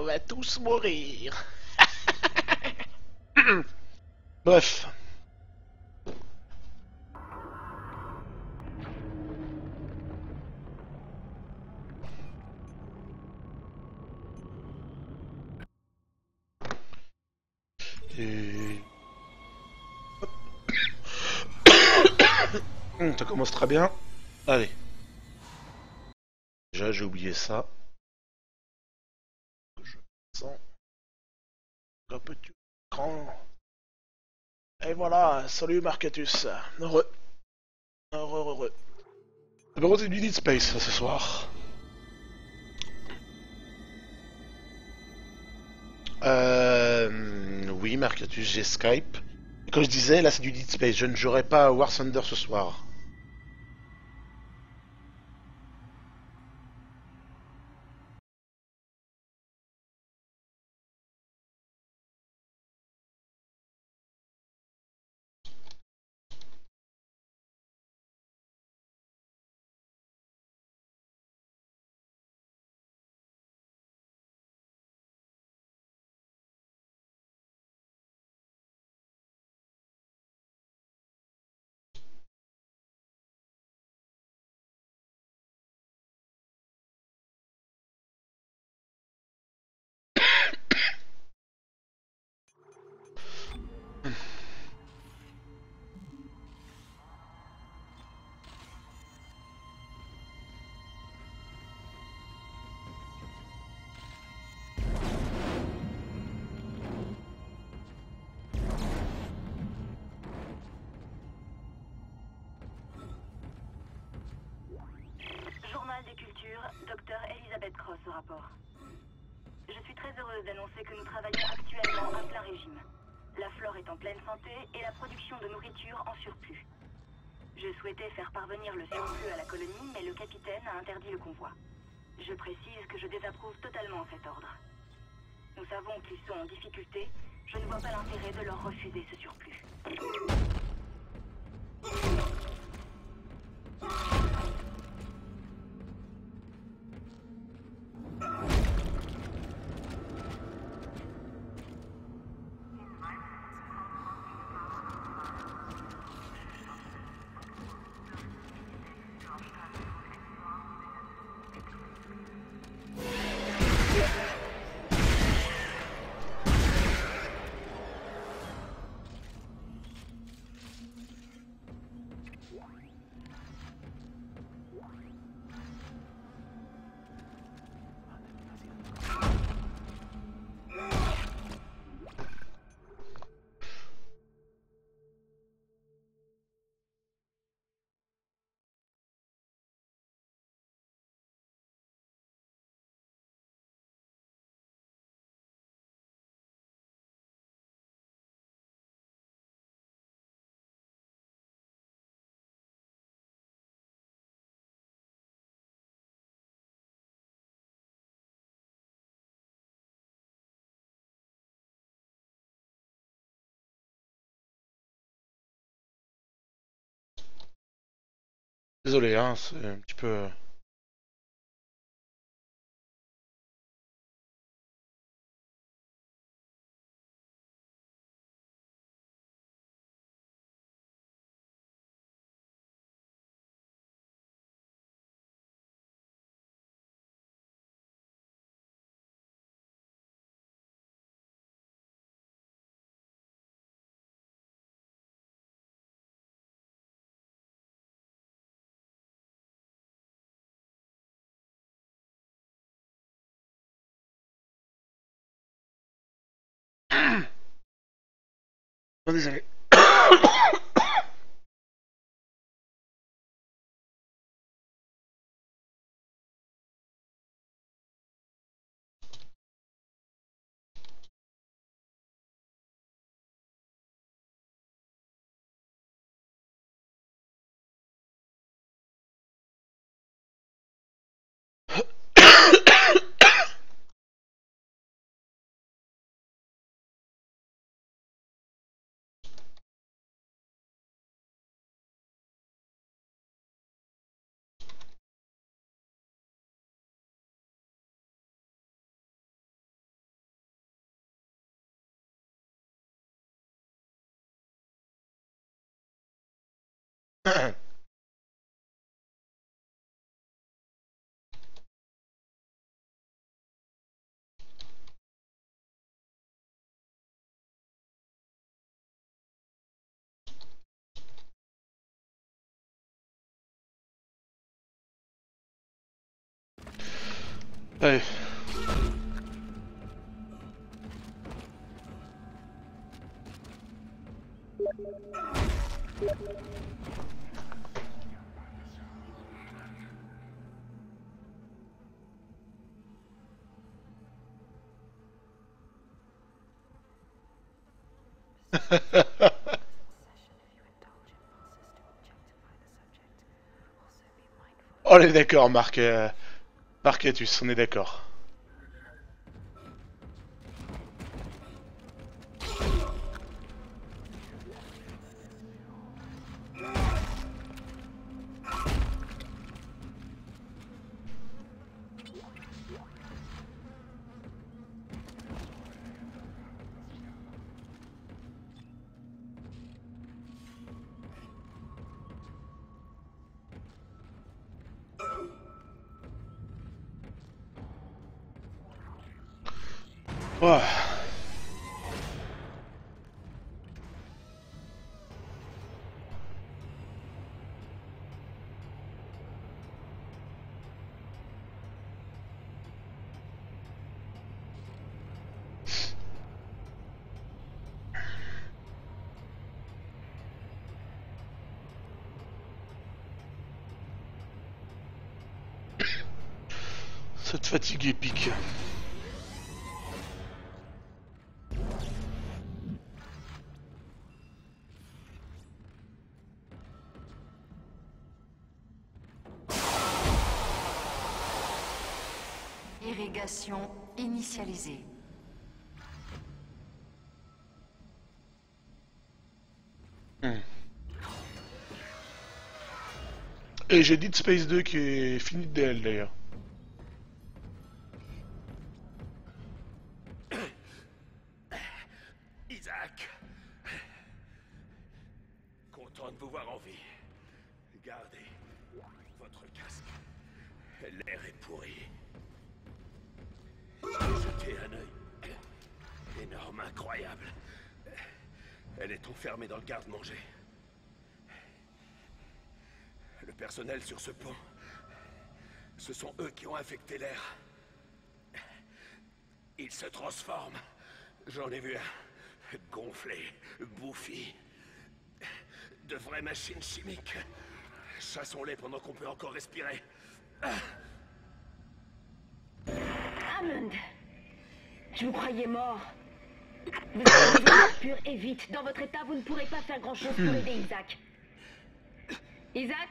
va tous mourir. Bref. Et... Ça commence très bien. Allez. Déjà, j'ai oublié ça. Je sens un petit écran. Et voilà, salut Marcatus. Heureux. Heureux. Par contre, c'est du Dead Space ce soir. Oui, Marcatus, j'ai Skype. Et comme je disais, là c'est du Dead Space. Je ne jouerai pas à War Thunder ce soir. Journal des cultures, Dr Elisabeth Cross au rapport. Je suis très heureuse d'annoncer que nous travaillons actuellement à plein régime. La flore est en pleine santé et la production de nourriture en surplus. Je souhaitais faire parvenir le surplus à la colonie, mais le capitaine a interdit le convoi. Je précise que je désapprouve totalement cet ordre. Nous savons qu'ils sont en difficulté. Je ne vois pas l'intérêt de leur refuser ce surplus. Désolé, hein, c'est un petit peu... Non, désolé. Allez. On est d'accord, Marquetus, on est d'accord. Ouah. Cette fatigue épique. Irrigation initialisée. Et j'ai Dead Space 2 qui est fini de DL d'ailleurs. Isaac, content de vous voir en vie. Gardez votre casque. L'air est pourri. Jetez un œil. Énorme, incroyable. Elle est enfermée dans le garde-manger. Le personnel sur ce pont, ce sont eux qui ont infecté l'air. Ils se transforment. J'en ai vu un gonflé, bouffi. De vraies machines chimiques. Chassons-les pendant qu'on peut encore respirer. Hammond, je vous croyais mort. Vous avez besoin d'air pur et vite. Dans votre état, vous ne pourrez pas faire grand-chose pour aider Isaac. Isaac,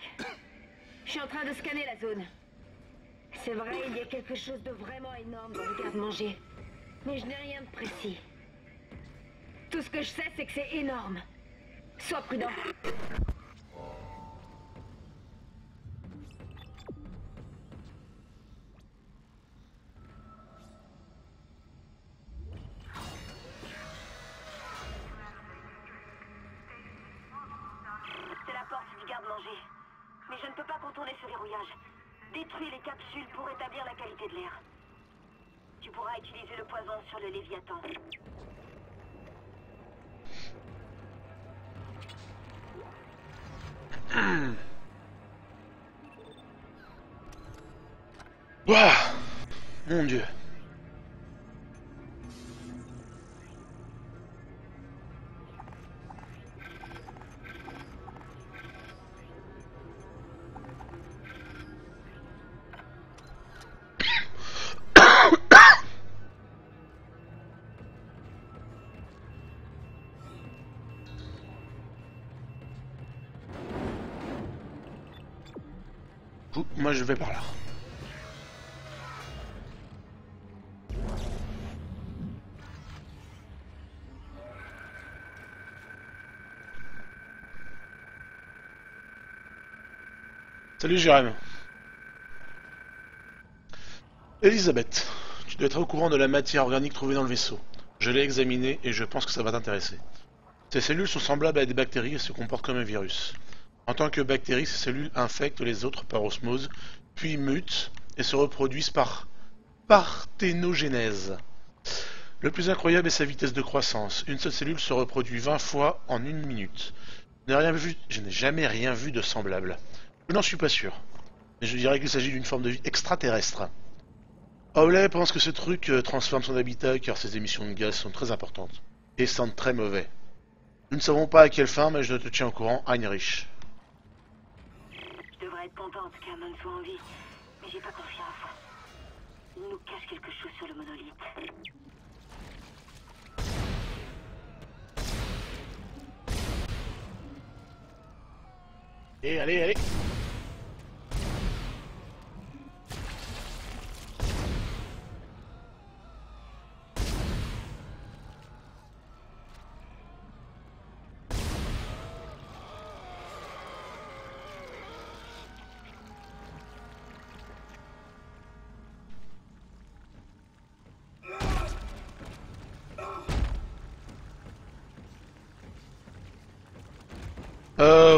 je suis en train de scanner la zone. C'est vrai, il y a quelque chose de vraiment énorme dans le garde-manger. Mais je n'ai rien de précis. Tout ce que je sais, c'est que c'est énorme. Sois prudent. C'est la porte du garde-manger. Mais je ne peux pas contourner ce verrouillage. Détruis les capsules pour rétablir la qualité de l'air. Tu pourras utiliser le poison sur le Léviathan. Ouah. Mon Dieu. Moi je vais par là. Salut Jérém. Elisabeth, tu dois être au courant de la matière organique trouvée dans le vaisseau. Je l'ai examinée et je pense que ça va t'intéresser. Ces cellules sont semblables à des bactéries et se comportent comme un virus. En tant que bactérie, ces cellules infectent les autres par osmose, puis mutent et se reproduisent par parthénogénèse. Le plus incroyable est sa vitesse de croissance. Une seule cellule se reproduit 20 fois en 1 minute. Je n'ai jamais rien vu de semblable. Je n'en suis pas sûr. Mais je dirais qu'il s'agit d'une forme de vie extraterrestre. Howley pense que ce truc transforme son habitat car ses émissions de gaz sont très importantes. Et sentent très mauvais. Nous ne savons pas à quelle fin, mais je te tiens au courant, Heinrich. Je devrais être contente qu'Hammond soit en vie, mais j'ai pas confiance. Il nous cache quelque chose sur le monolithe. Et allez, allez.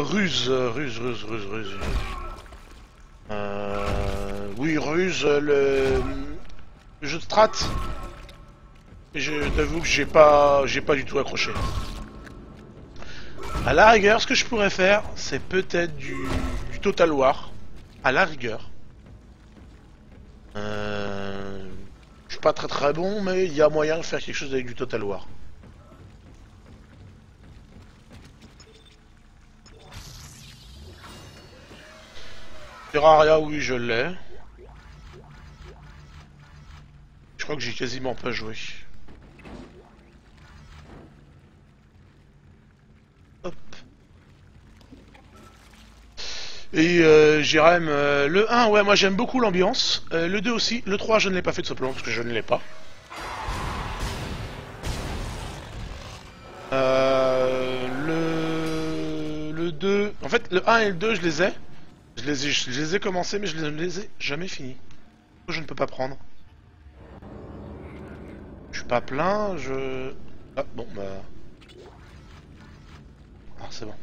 Ruse. Oui, ruse, le jeu de strat. Je t'avoue que j'ai pas du tout accroché. À la rigueur, ce que je pourrais faire, c'est peut-être du Total War. À la rigueur. Je suis pas très bon, mais il y a moyen de faire quelque chose avec du Total War. Terraria, oui, je l'ai. Je crois que j'ai quasiment pas joué. Hop. Et Jérém, le 1, ouais, moi j'aime beaucoup l'ambiance. Le 2 aussi. Le 3, je ne l'ai pas fait tout simplement parce que je ne l'ai pas. Le 2... En fait, le 1 et le 2, je les ai. Je les ai commencés, mais je ne les ai jamais finis. Je ne peux pas prendre. Je suis pas plein, je... Ah, bon, bah... Ah, c'est bon.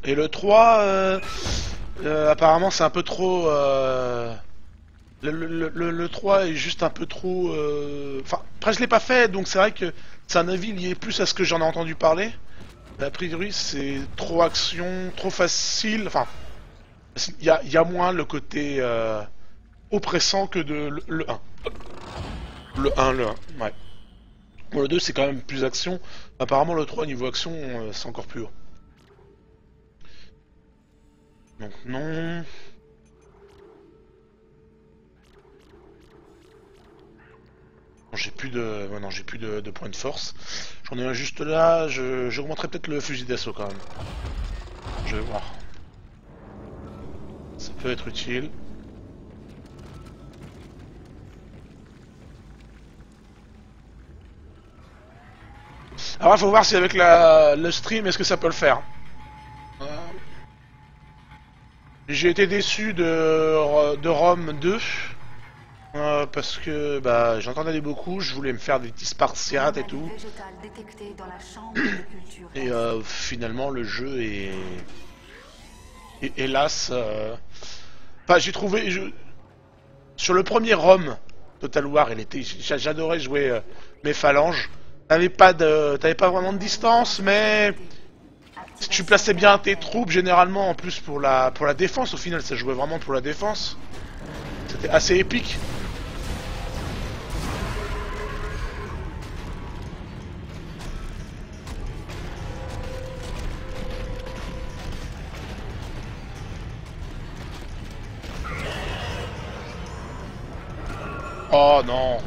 Et le 3, apparemment, c'est un peu trop... Le 3 est juste un peu trop... Enfin, après, je l'ai pas fait, donc c'est vrai que c'est un avis lié plus à ce que j'en ai entendu parler. A priori, c'est trop action, trop facile. Enfin, il y a moins le côté oppressant que de le 1. Le 1, ouais. Bon, le 2, c'est quand même plus action. Apparemment, le 3, niveau action, c'est encore plus haut. Donc, non. J'ai plus de... Ouais, non, j'ai plus de points de force. J'en ai un juste là, j'augmenterai peut-être le fusil d'assaut quand même. Je vais voir. Ça peut être utile. Alors il faut voir si avec le stream, est-ce que ça peut le faire. J'ai été déçu de Rome 2. Parce que bah, j'entendais beaucoup, je voulais me faire des petits spartiates et tout. Et finalement le jeu est... hélas... Enfin j'ai trouvé... Sur le premier ROM, Total War, j'adorais jouer mes phalanges. T'avais pas vraiment de distance, mais... Si tu plaçais bien tes troupes, généralement, en plus pour la défense, au final ça jouait vraiment pour la défense. C'était assez épique. Oh non.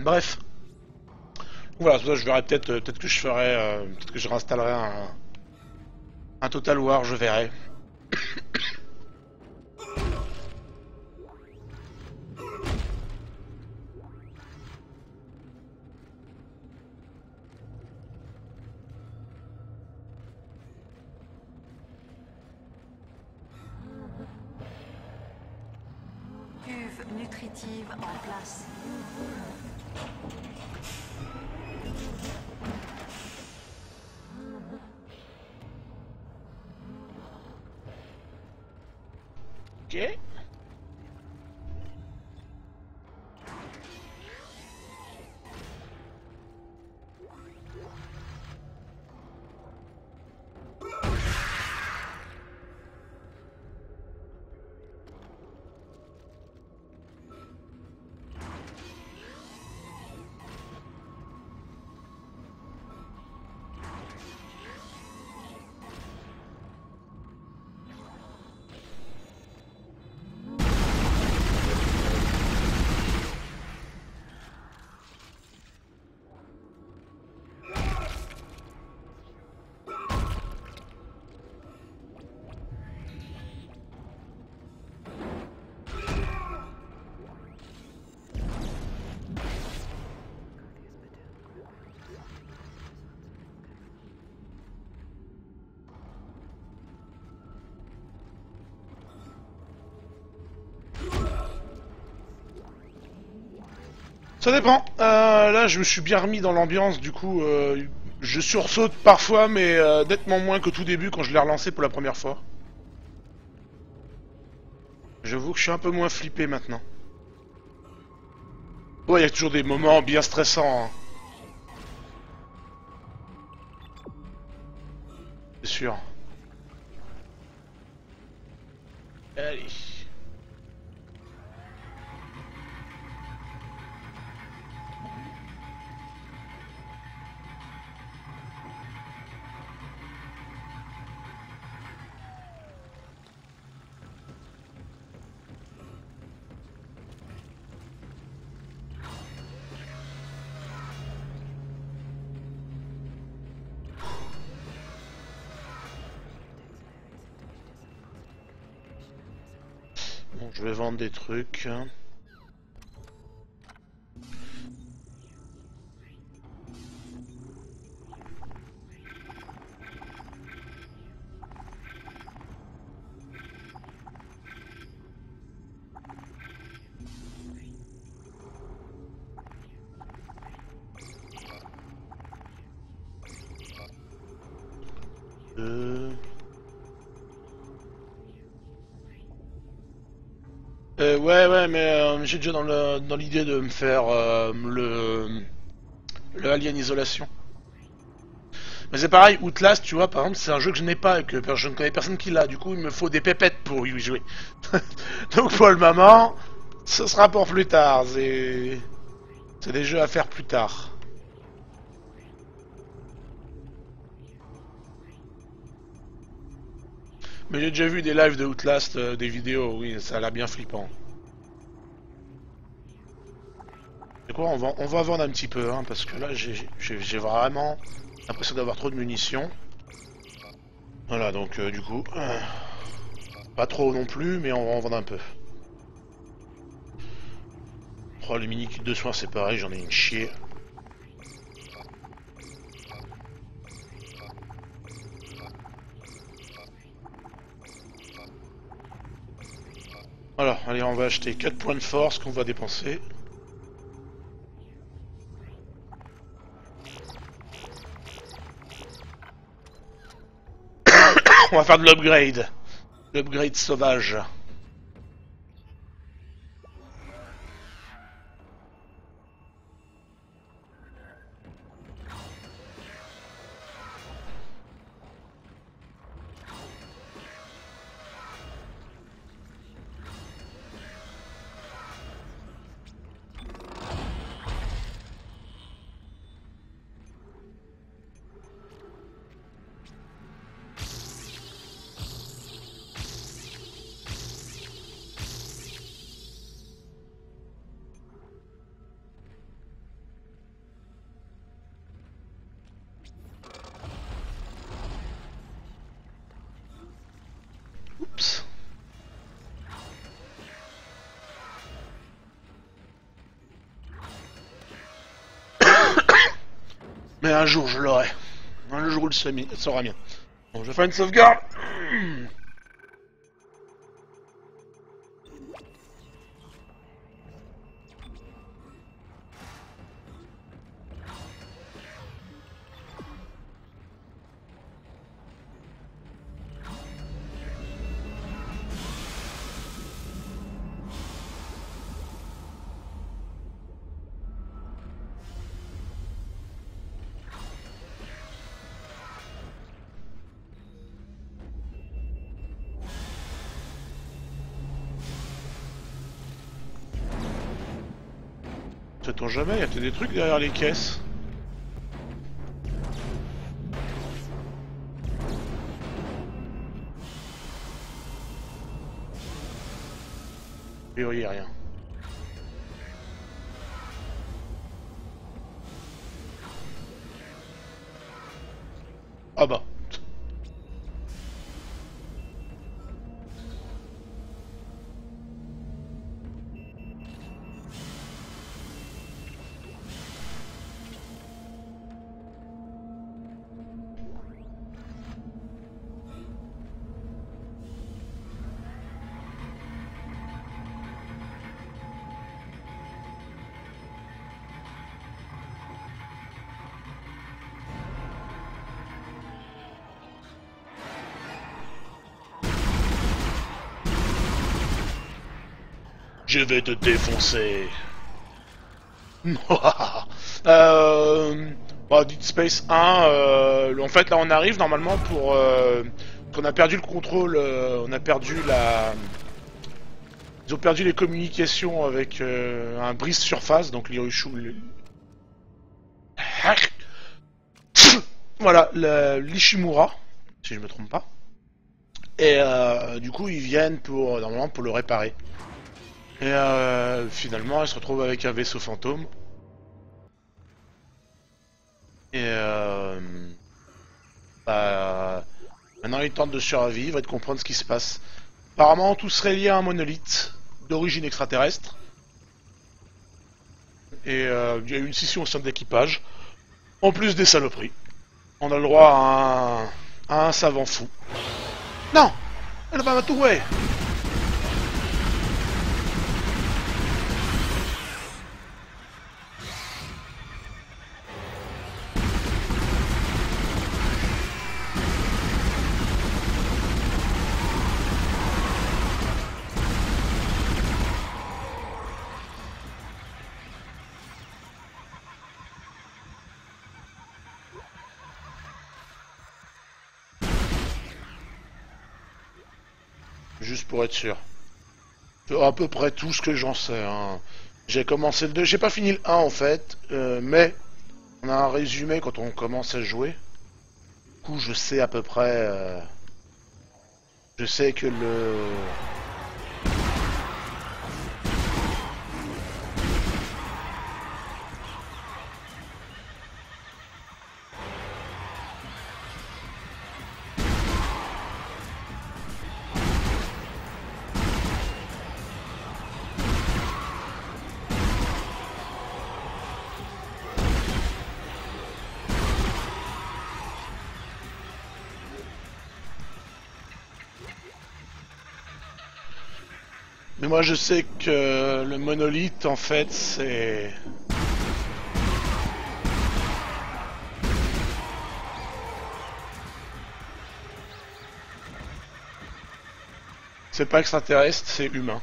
Bref. Voilà, c'est pour ça que je verrai peut-être que je ferai, peut-être que je réinstallerai un Total War, je verrai. nutritive en place. Ok. Ça dépend. Là, je me suis bien remis dans l'ambiance, du coup, je sursaute parfois, mais nettement moins qu'au tout début quand je l'ai relancé pour la première fois. J'avoue que je suis un peu moins flippé maintenant. Ouais, il y a toujours des moments bien stressants, hein. C'est sûr. Allez. Bon, je vais vendre des trucs. Ouais, mais j'ai déjà dans l'idée de me faire le Alien Isolation. Mais c'est pareil, Outlast, tu vois, par exemple, c'est un jeu que je n'ai pas et que je ne connais personne qui l'a. Du coup, il me faut des pépettes pour y jouer. Donc pour le moment, ce sera pour plus tard. C'est des jeux à faire plus tard. Mais j'ai déjà vu des lives de Outlast, des vidéos, oui, ça a l'air bien flippant. C'est quoi, on va vendre un petit peu, hein, parce que là, j'ai vraiment l'impression d'avoir trop de munitions. Voilà, donc du coup, pas trop non plus, mais on va en vendre un peu. Oh, les mini-kits de soins, c'est pareil, j'en ai une chier. Voilà, allez, on va acheter 4 points de force qu'on va dépenser. On va faire de l'upgrade. L'upgrade sauvage. Oups. Mais un jour je l'aurai. Un jour il sera bien. Bon, je fais une sauvegarde. Sait-on jamais, il y a peut-être des trucs derrière les caisses. Et il n'y a rien. Ah bah. Je vais te défoncer. Bah, Dead Space 1, en fait là on arrive normalement pour... qu'on a perdu le contrôle, on a perdu la... Ils ont perdu les communications avec un brise-surface, donc l'Hiroshima... Voilà, l'Ishimura, si je me trompe pas. Et du coup ils viennent pour, normalement pour le réparer. Et finalement, elle se retrouve avec un vaisseau fantôme. Et maintenant, il tente de survivre et de comprendre ce qui se passe. Apparemment, tout serait lié à un monolithe d'origine extraterrestre. Et il y a eu une scission au sein de l'équipage. En plus des saloperies. On a le droit à un savant fou. Non! Elle va m'atourer! Juste pour être sûr. C'est à peu près tout ce que j'en sais. Hein. J'ai commencé le 2, j'ai pas fini le 1 en fait, mais on a un résumé quand on commence à jouer. Du coup, je sais à peu près. Je sais que le. Mais moi je sais que le monolithe en fait c'est... C'est pas extraterrestre, c'est humain.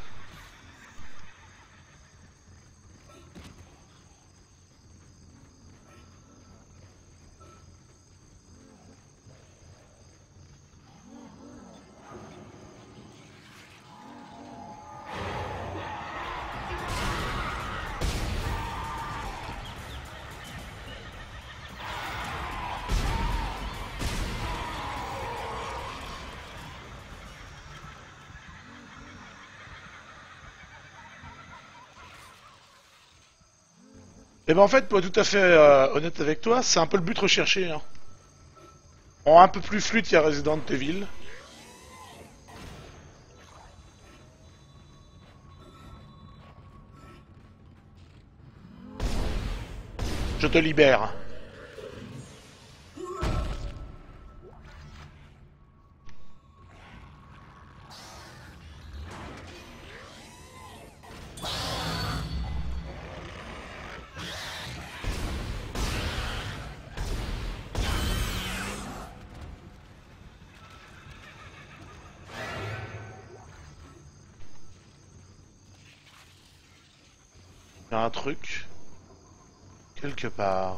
Et ben en fait, pour être tout à fait honnête avec toi, c'est un peu le but recherché. Hein. En un peu plus fluide qu'il y a Resident Evil. Je te libère. Il y a un truc. Quelque part.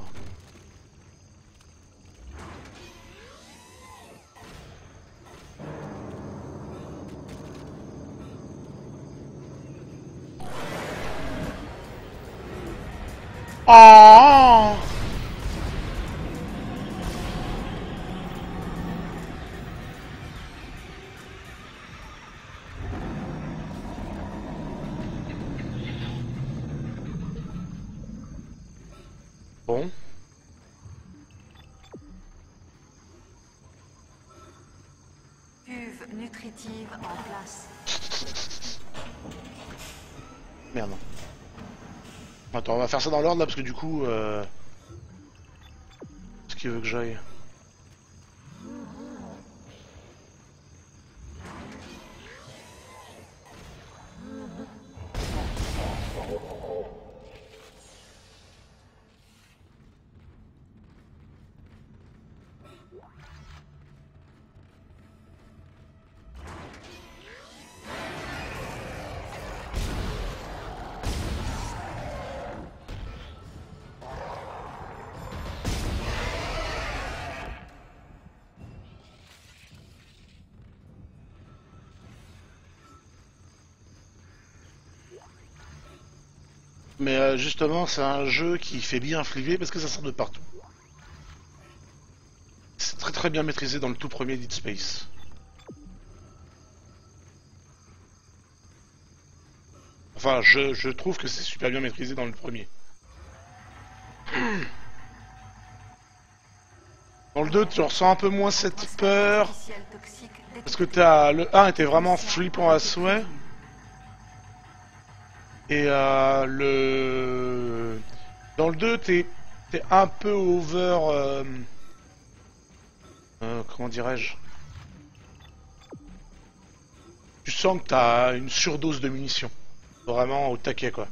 Oh. Bon. Cuve nutritive en place. Merde. Attends, on va faire ça dans l'ordre là parce que du coup... ce qu'il veut que j'aille. Mais justement, c'est un jeu qui fait bien flipper parce que ça sort de partout. C'est très très bien maîtrisé dans le tout premier Dead Space. Enfin, je trouve que c'est super bien maîtrisé dans le premier. Dans le 2, tu ressens un peu moins cette peur. Parce que le 1 était vraiment flippant à souhait. Et dans le 2, t'es un peu over... comment dirais-je? Tu sens que t'as une surdose de munitions. Vraiment au taquet, quoi.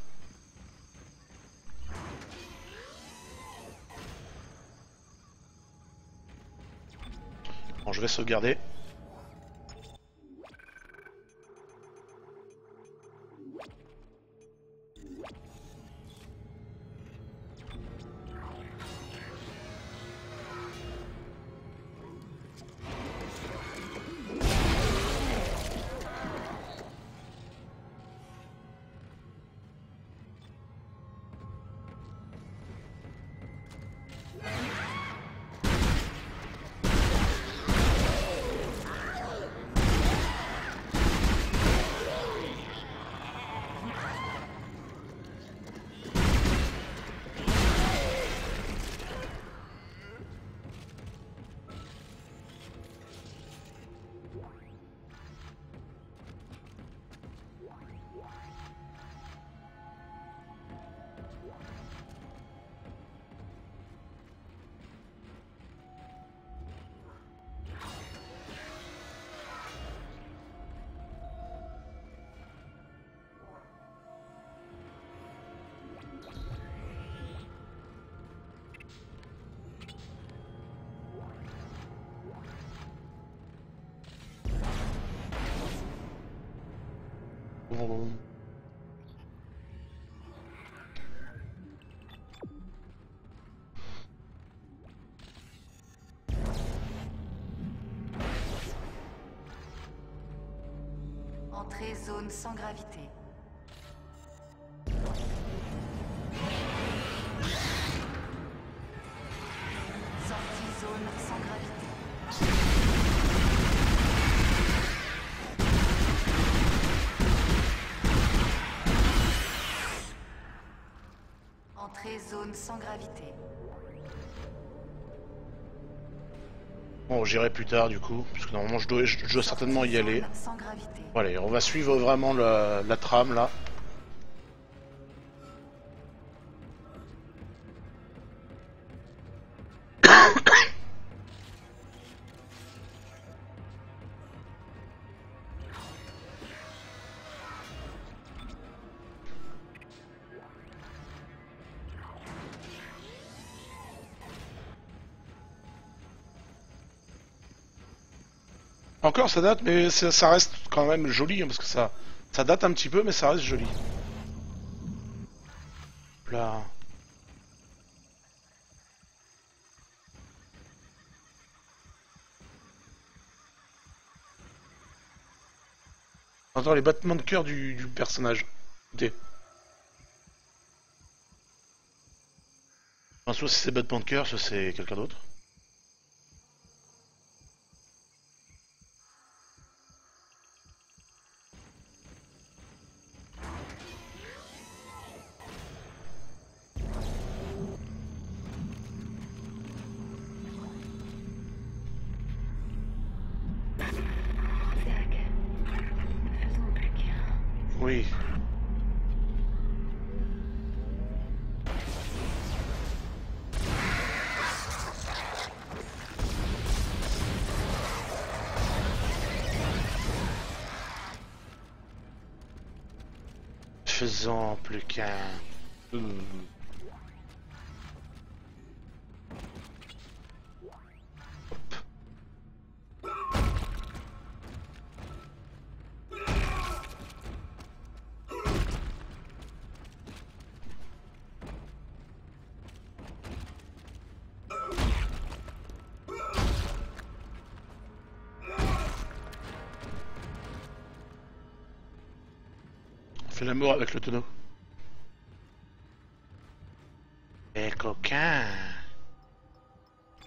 Bon, je vais sauvegarder. Entrée zone sans gravité. Sortie zone sans gravité. Entrée zone sans gravité. Bon, j'irai plus tard du coup, parce que normalement je dois certainement y aller. Sans gravité. Bon, allez, on va suivre vraiment la trame là. Encore ça date, mais ça reste quand même joli, hein, parce que ça date un petit peu, mais ça reste joli. Là. On entend les battements de cœur du personnage. Écoutez. Enfin, soit c'est battements de cœur, soit c'est quelqu'un d'autre. Oui. Faisons plus qu'un. Fais l'amour avec le tonneau. Et coquin.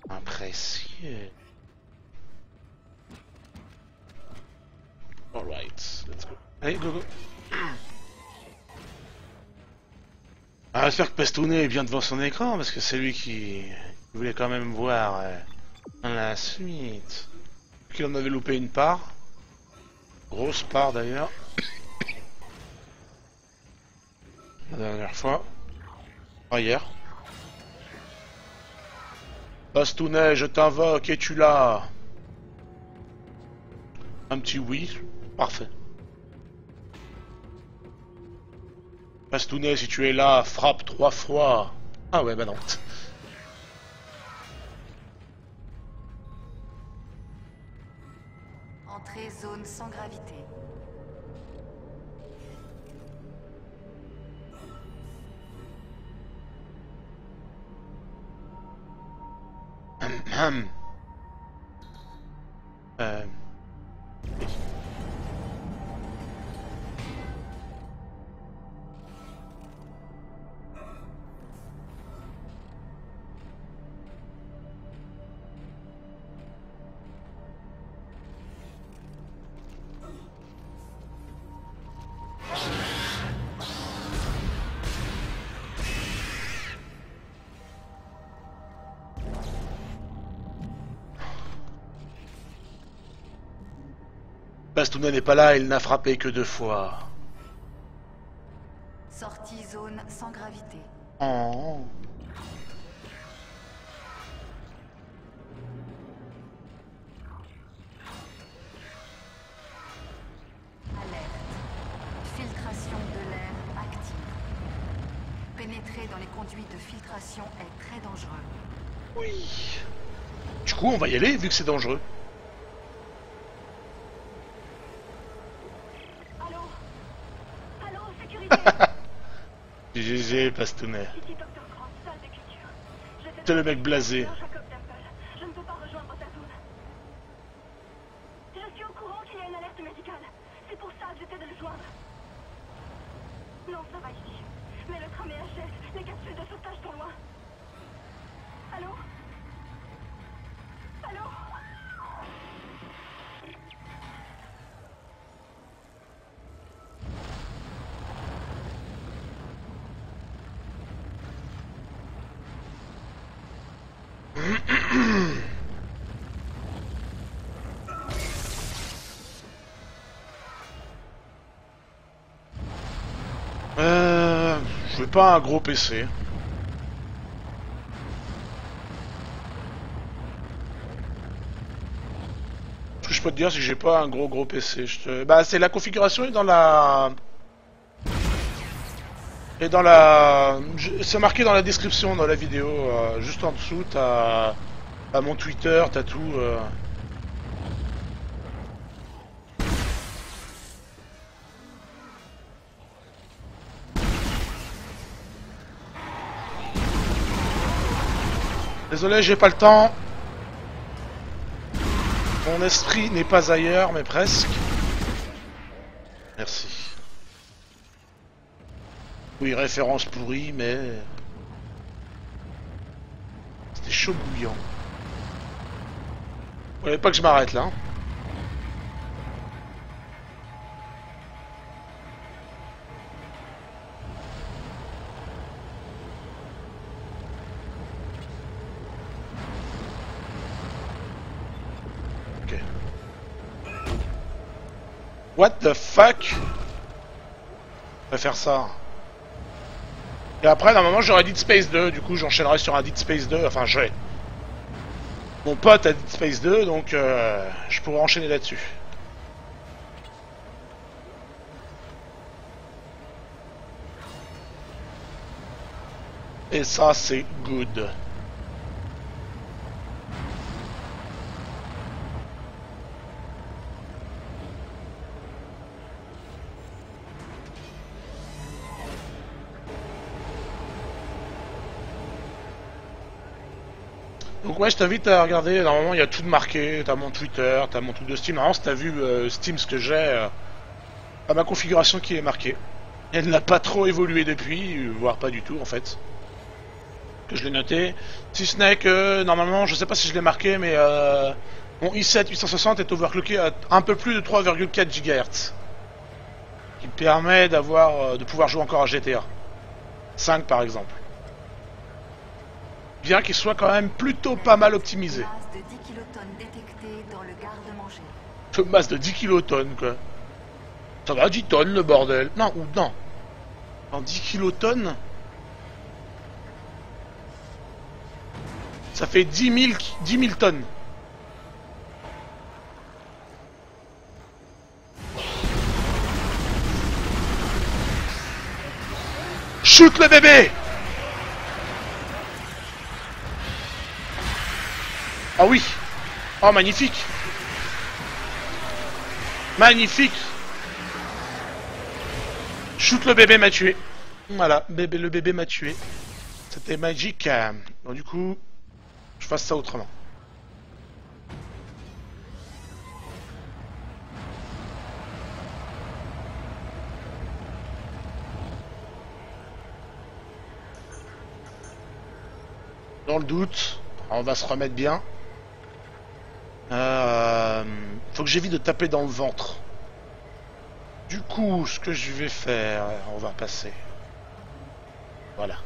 Un précieux. Alright, let's go. Allez, go go. Ah, j'espère que Pastounet est bien devant son écran parce que c'est lui qui voulait quand même voir la suite. Qu'il en avait loupé une part. Grosse part d'ailleurs. La dernière fois. Pas hier. Pastounet, je t'invoque, es-tu là? Un petit oui. Parfait. Pastounet, si tu es là, frappe 3 fois. Ah ouais, bah non. Entrée zone sans gravité. Hum. Oui. Pastounet n'est pas là, il n'a frappé que 2 fois. Sortie zone sans gravité. Oh. Alerte. Filtration de l'air active. Pénétrer dans les conduits de filtration est très dangereux. Oui. Du coup, on va y aller vu que c'est dangereux. Allô? Allô, sécurité? GG, Pastounet. Ici Dr. Cross, salle d'écriture. C'est le mec blasé. Jacob Temple. Je ne peux pas rejoindre ta zone. Je suis au courant qu'il y a une alerte médicale. C'est pour ça que j'essaie de le joindre. Non, ça va ici. Mais le tram est HS. Les capsules de sauvetage sont loin. Allô? Allô? Je veux pas un gros PC. Ce que je peux te dire, c'est que j'ai pas un gros PC. Bah, c'est la configuration est dans la... C'est marqué dans la description, dans la vidéo. Juste en dessous, t'as mon Twitter, t'as tout. Désolé, j'ai pas le temps. Mon esprit n'est pas ailleurs, mais presque. Merci. Oui, référence pourrie, mais... C'était chaud bouillant. Vous voulez pas que je m'arrête là hein. Ok. What the fuck? Je vais faire ça. Et après, normalement, j'aurai Dead Space 2, du coup, j'enchaînerai sur un Dead Space 2, enfin, j'ai... Mon pote a Dead Space 2, donc je pourrais enchaîner là-dessus. Et ça, c'est good. Donc ouais, je t'invite à regarder, normalement il y a tout de marqué, t'as mon Twitter, t'as mon truc de Steam. Normalement si t'as vu Steam ce que j'ai, ma configuration qui est marquée. Elle n'a pas trop évolué depuis, voire pas du tout en fait. Que je l'ai noté. Si ce n'est que, normalement, je sais pas si je l'ai marqué, mais mon i7 860 est overclocké à un peu plus de 3,4 GHz. Qui me permet de pouvoir jouer encore à GTA 5 par exemple. Bien qu'il soit quand même plutôt pas mal optimisé. Masse de 10 kilotonnes détectées dans le garde-manger. Une masse de 10 kilotonnes quoi. Ça va, 10 tonnes le bordel. Non, ou non. En 10 kilotonnes, ça fait 10 000 tonnes. Shoot le bébé! Ah oui! Oh magnifique! Magnifique! Shoot le bébé m'a tué. Voilà, le bébé m'a tué. C'était magique. Donc du coup, je fasse ça autrement. Dans le doute, on va se remettre bien. Faut que j'évite de taper dans le ventre. Du coup, ce que je vais faire, on va passer. Voilà.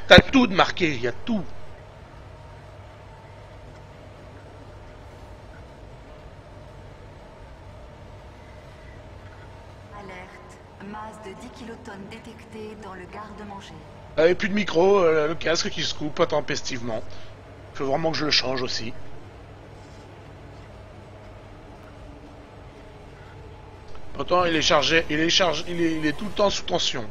T'as tout de marqué, il y a tout. Alerte. Masse de 10 kilotonnes détectées dans le garde-manger. Et plus de micro, le casque qui se coupe intempestivement. Faut vraiment que je le change aussi. Pourtant, il est chargé, il est tout le temps sous tension.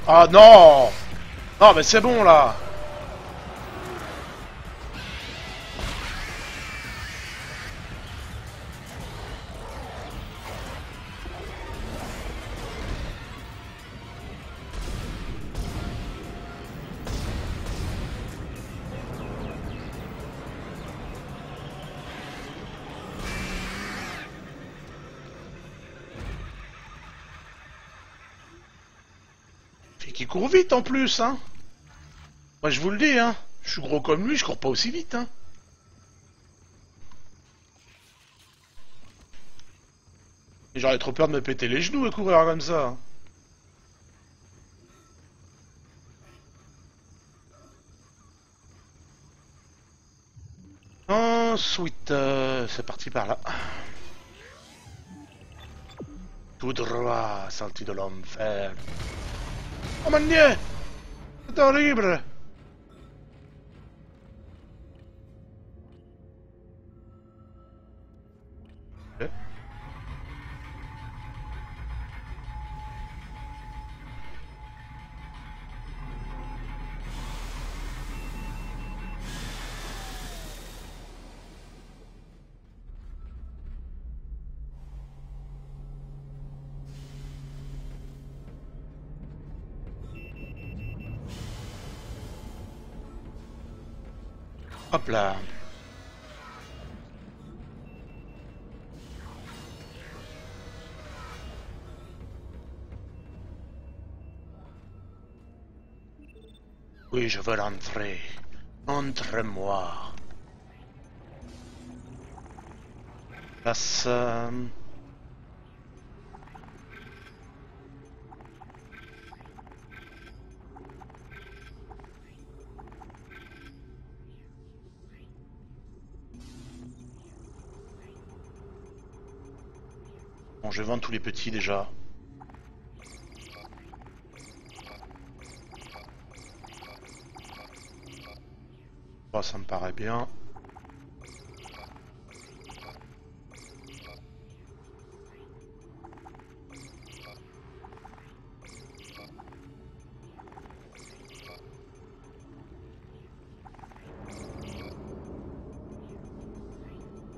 Ah non! Non, mais c'est bon là! Qui court vite en plus, hein. Moi je vous le dis, hein. Je suis gros comme lui, je cours pas aussi vite, hein. Et j'aurais trop peur de me péter les genoux à courir comme ça. Ensuite, c'est parti par là. Tout droit, sorti de l'enfer. Oh mon Dieu! C'est horrible! Hop là. Oui, je veux rentrer. Entre-moi. Place... Bon, je vais vendre tous les petits déjà. Oh, ça me paraît bien.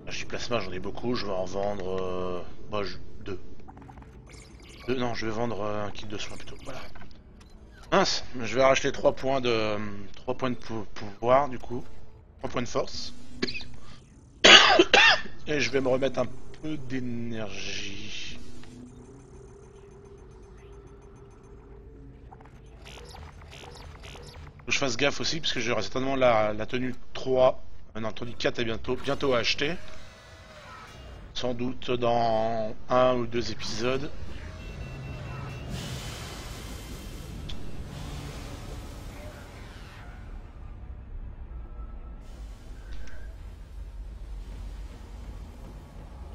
Je dis plasma, j'en ai beaucoup, je vais en vendre... Bah, deux. Non, je vais vendre un kit de soins plutôt. Voilà. Mince, je vais racheter 3 points de... 3 points de pouvoir du coup. 3 points de force. Et je vais me remettre un peu d'énergie. Faut que je fasse gaffe aussi parce que j'aurai certainement la tenue 3. Non, tenue 4 est bientôt à acheter. Sans doute dans 1 ou 2 épisodes.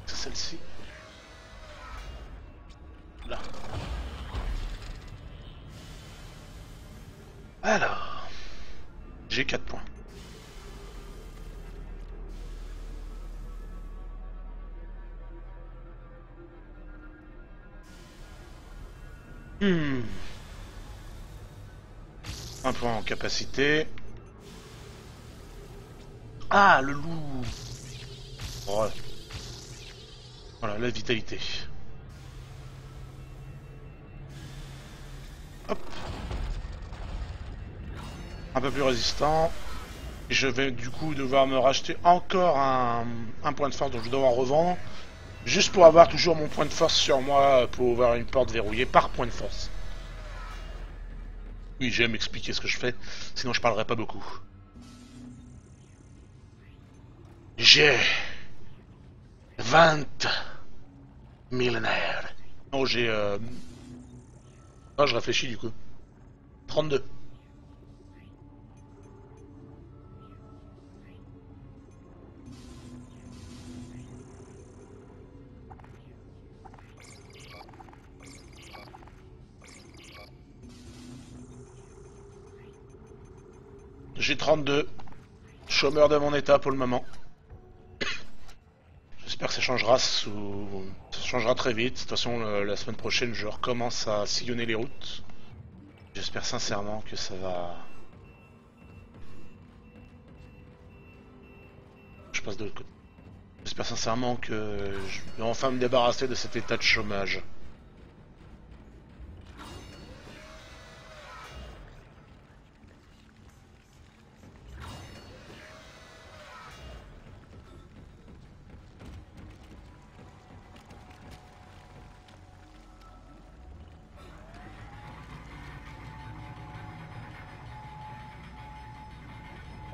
C'est celle-ci. Là. Alors. J'ai 4 points. Un point en capacité. Ah, le loup. Ouais. Voilà, la vitalité. Hop. Un peu plus résistant. Et je vais du coup devoir me racheter encore un point de force, donc je dois en revendre. Juste pour avoir toujours mon point de force sur moi pour ouvrir une porte verrouillée par point de force. Oui, j'aime expliquer ce que je fais, sinon je parlerai pas beaucoup. J'ai 20 millénaires. Non, j'ai... Oh, je réfléchis du coup. 32. J'ai 32. Chômeur de mon état pour le moment. J'espère que ça changera très vite. De toute façon, la semaine prochaine, je recommence à sillonner les routes. J'espère sincèrement que ça va... Je passe de l'autre côté. J'espère sincèrement que je vais enfin me débarrasser de cet état de chômage.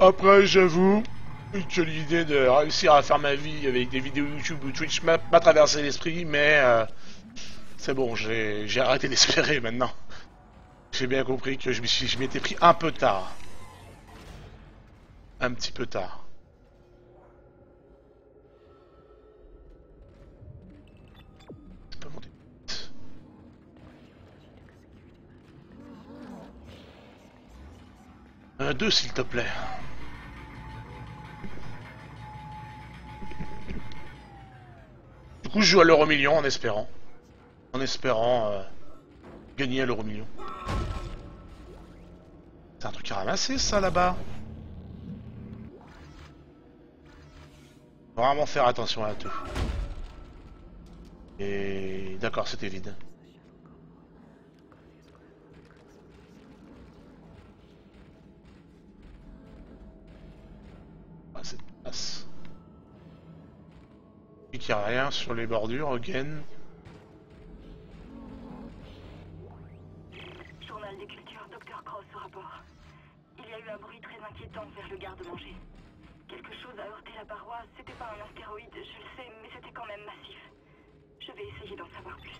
Après, j'avoue que l'idée de réussir à faire ma vie avec des vidéos YouTube ou Twitch m'a traversé l'esprit, mais c'est bon, j'ai arrêté d'espérer maintenant. J'ai bien compris que je m'étais pris un peu tard. Un petit peu tard. Je peux monter. Deux, s'il te plaît. Du coup, je joue à l'euro million en espérant. En espérant gagner à l'euro million. C'est un truc à ramasser, ça, là-bas. Faut vraiment faire attention à tout. Et... D'accord, c'était vide. Ah, cette place. Et qu'il n'y a rien sur les bordures, again. Journal des cultures, Dr. Cross au rapport. Il y a vers le garde-manger. Quelque chose a heurté la paroi, c'était pas un astéroïde, je le sais, mais c'était quand même massif. Je vais essayer d'en savoir plus.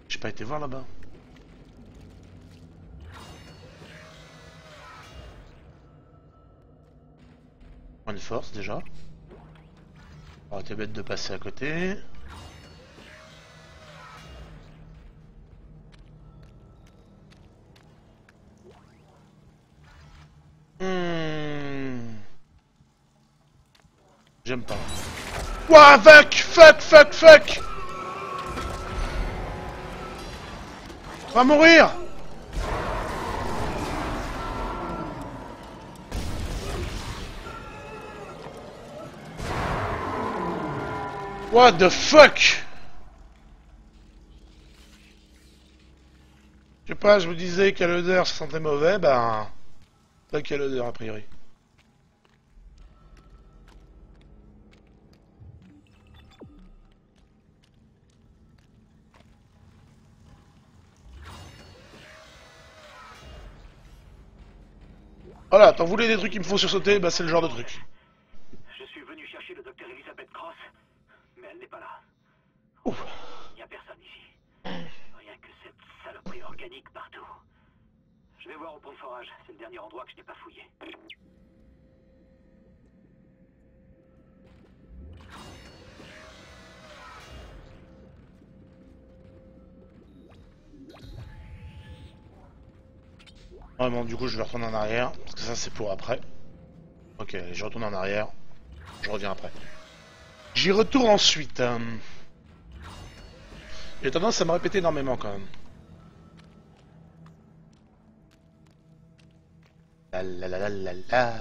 J'ai pas été voir là-bas. Point de force déjà. Alors t'es bête de passer à côté. J'aime pas. Ouah, fuck! Va mourir! What the fuck? Je sais pas, je me disais qu'à l'odeur ça sentait mauvais, ben... Pas qu'à l'odeur a priori. Voilà, t'en voulais des trucs qui me font sursauter, bah c'est le genre de truc. Je suis venu chercher le docteur Elizabeth Cross, mais elle n'est pas là. Ouf. Il n'y a personne ici. Rien que cette saloperie organique partout. Je vais voir au pont de forage, c'est le dernier endroit que je n'ai pas fouillé. Ouais, bon, du coup, je vais retourner en arrière, parce que ça, c'est pour après. Ok, je retourne en arrière. Je reviens après. J'y retourne ensuite. J'ai tendance à me répéter énormément, quand même. La la la la la la.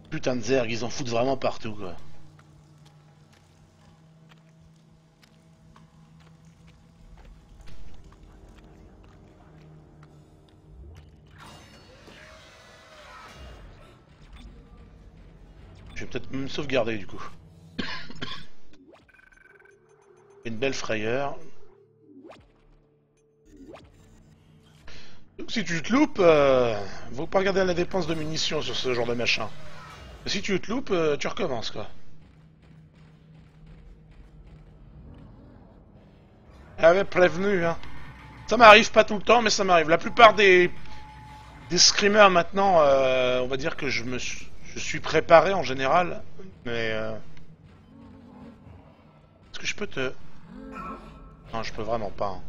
Putain de zerg, ils en foutent vraiment partout, quoi. Je vais peut-être me sauvegarder du coup. Une belle frayeur. Donc, si tu te loupes, faut pas regarder la dépense de munitions sur ce genre de machin. Si tu te loupes, tu recommences quoi. J'avais prévenu, hein. Ça m'arrive pas tout le temps, mais ça m'arrive. La plupart des screamers maintenant, on va dire que je suis préparé en général, mais est-ce que je peux te... Non, je peux vraiment pas. Hein.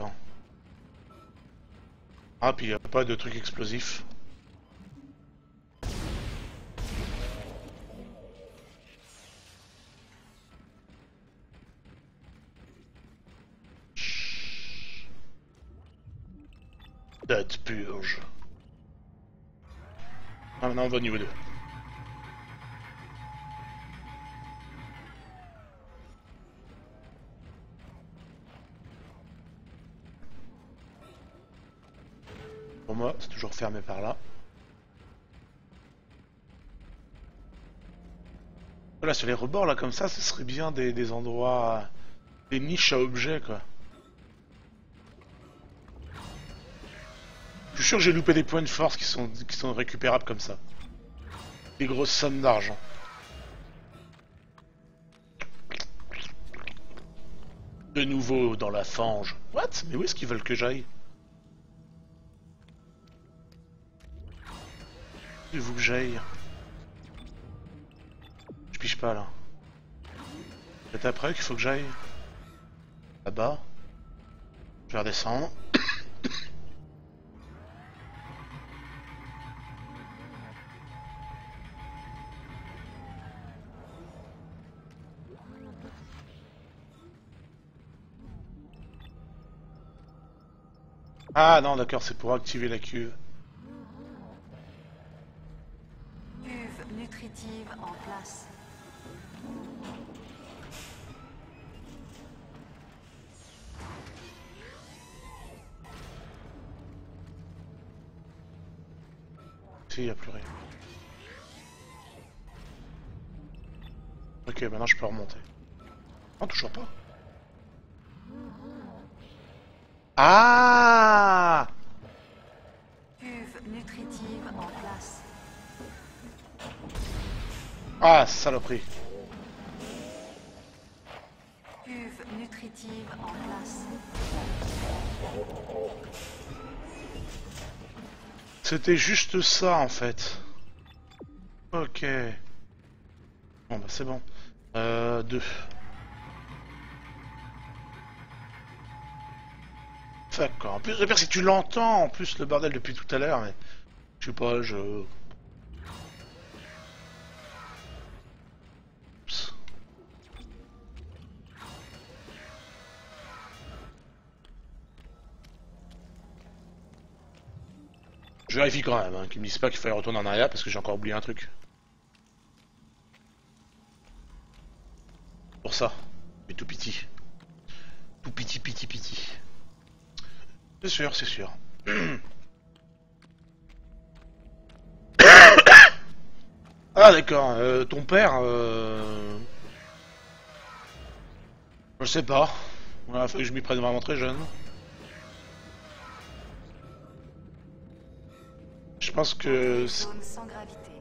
Non. Ah, puis y a pas de truc explosif. Date purge. Ah, maintenant on va au niveau 2. Pour moi, c'est toujours fermé par là. Voilà, sur les rebords là comme ça, ce serait bien des endroits, des niches à objets quoi. Je suis sûr que j'ai loupé des points de force qui sont récupérables comme ça. Des grosses sommes d'argent. De nouveau dans la fange. What? Mais où est-ce qu'ils veulent que j'aille? Où vous que j'aille? Je piche pas là. C'est après qu'il faut que j'aille. Là-bas. Je vais redescendre. Ah non, d'accord, c'est pour activer la cuve. Cuve nutritive en place. Si, y a plus rien. Ok, maintenant je peux remonter. Non, toujours pas. Ah! Ah, saloperie. Cuve nutritive en place. C'était juste ça en fait. Ok. Bon bah c'est bon. 2. D'accord. En plus, le pire c'est que tu l'entends en plus le bordel depuis tout à l'heure, mais je sais pas, je. Oups. Je vérifie quand même, hein, qu'ils me disent pas qu'il fallait retourner en arrière parce que j'ai encore oublié un truc. Pour ça. Mais tout piti. Tout piti piti piti. C'est sûr, c'est sûr. Ah d'accord, ton père, je sais pas. Voilà, faut que je m'y prenne vraiment très jeune. Je pense que... Zone sans gravité.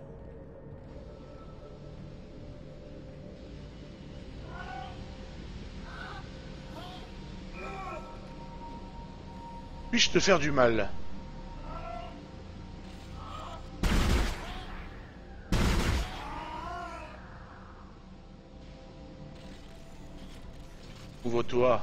Puis-je te faire du mal? Ouvre-toi.